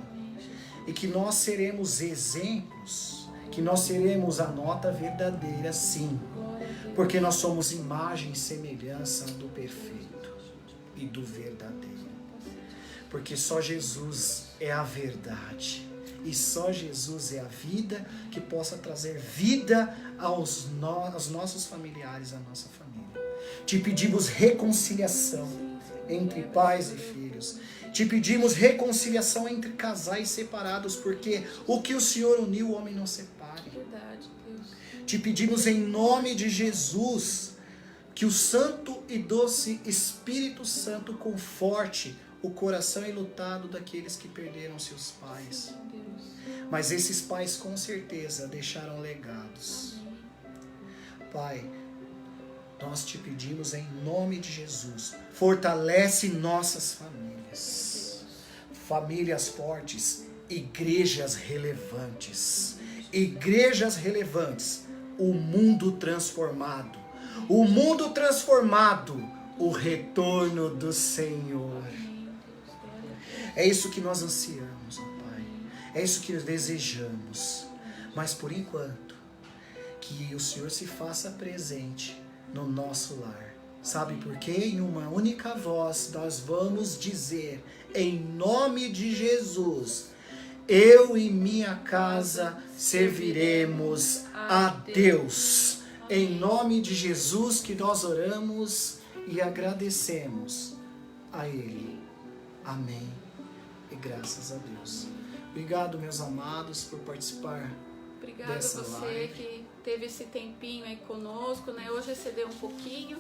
e que nós seremos exemplos, que nós seremos a nota verdadeira, sim, porque nós somos imagem e semelhança do perfeito e do verdadeiro. Porque só Jesus é a verdade. E só Jesus é a vida que possa trazer vida aos nossos familiares, à nossa família. Te pedimos reconciliação entre pais e filhos. Te pedimos reconciliação entre casais separados, porque o que o Senhor uniu, o homem não separe. Verdade, Deus. Te pedimos em nome de Jesus que o Santo e Doce Espírito Santo conforte o coração enlutado daqueles que perderam seus pais. Mas esses pais com certeza deixaram legados. Pai, nós te pedimos em nome de Jesus, fortalece nossas famílias. Famílias fortes, igrejas relevantes. Igrejas relevantes, o mundo transformado. O mundo transformado, o retorno do Senhor. É isso que nós ansiamos, ó Pai. É isso que desejamos. Mas por enquanto, que o Senhor se faça presente no nosso lar. Sabe por quê? Em uma única voz nós vamos dizer, em nome de Jesus: eu e minha casa serviremos a Deus. Em nome de Jesus que nós oramos e agradecemos a Ele. Amém. E graças a Deus. Obrigado, meus amados, por participar. Obrigada a você live. que teve esse tempinho aí conosco, né? Hoje excedeu um pouquinho,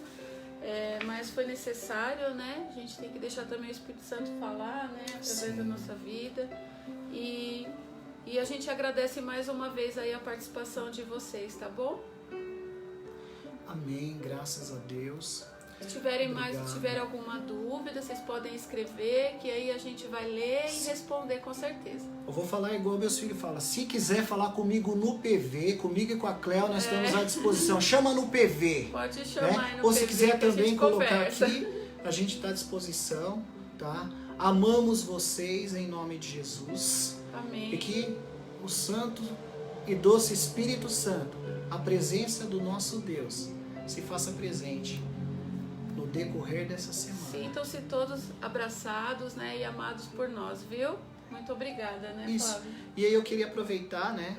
mas foi necessário, né? A gente tem que deixar também o Espírito Santo falar, né? Através da nossa vida. E a gente agradece mais uma vez aí a participação de vocês, tá bom? Amém, graças a Deus. Se tiverem alguma dúvida, vocês podem escrever, que aí a gente vai ler e responder com certeza. Eu vou falar igual meus filhos falam. Se quiser falar comigo no PV, comigo e com a Cléo, nós estamos à disposição. Chama no PV. Pode chamar aí no Ou PV, se quiser que a também gente colocar conversa. aqui, a gente está à disposição, tá? Amamos vocês em nome de Jesus. Amém. E que o Santo e Doce Espírito Santo, a presença do nosso Deus, se faça presente no decorrer dessa semana. Sintam-se todos abraçados, né, e amados por nós, viu? Muito obrigada, né, Isso. Flávio? E aí eu queria aproveitar, né,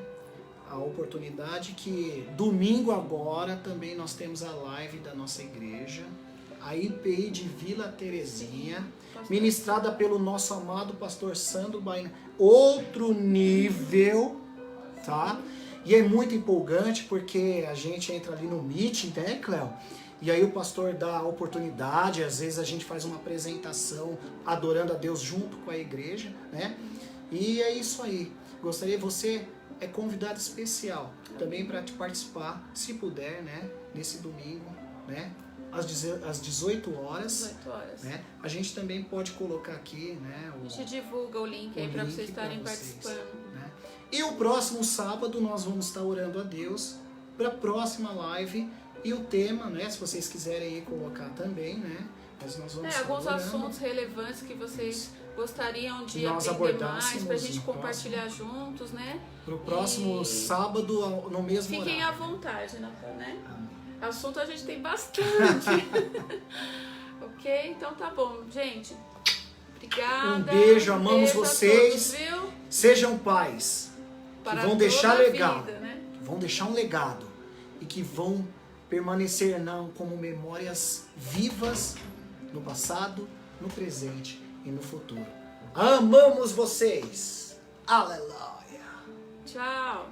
a oportunidade que domingo agora também nós temos a live da nossa igreja, a IPI de Vila Terezinha, ministrada pelo nosso amado pastor Sandro Baina. Outro nível, tá? E é muito empolgante porque a gente entra ali no meeting, né, Cléo? E aí o pastor dá a oportunidade, às vezes a gente faz uma apresentação adorando a Deus junto com a igreja, né? E é isso aí. Gostaria, você é convidado especial também para te participar, se puder, né? Nesse domingo, né? Às 18 horas. 18 horas. Né? A gente também pode colocar aqui, né? A gente divulga o link aí para vocês estarem participando. Né? E o próximo sábado nós vamos estar orando a Deus para a próxima live. E o tema, né? Se vocês quiserem aí colocar também, né? Mas nós vamos estar alguns orando. assuntos relevantes que vocês gostariam de nós aprender mais, abordássemos pra gente no compartilhar juntos, né? Para o próximo sábado, no mesmo Fiquem horário. à vontade, né? Amém. Assunto a gente tem bastante. Ok? Então tá bom, gente. Obrigada. Um beijo, amamos beijo vocês. A todos, viu? Sejam pais que Para vão deixar toda a legado, vida, né? que vão deixar um legado e que vão permanecer como memórias vivas no passado, no presente e no futuro. Amamos vocês! Aleluia. Tchau.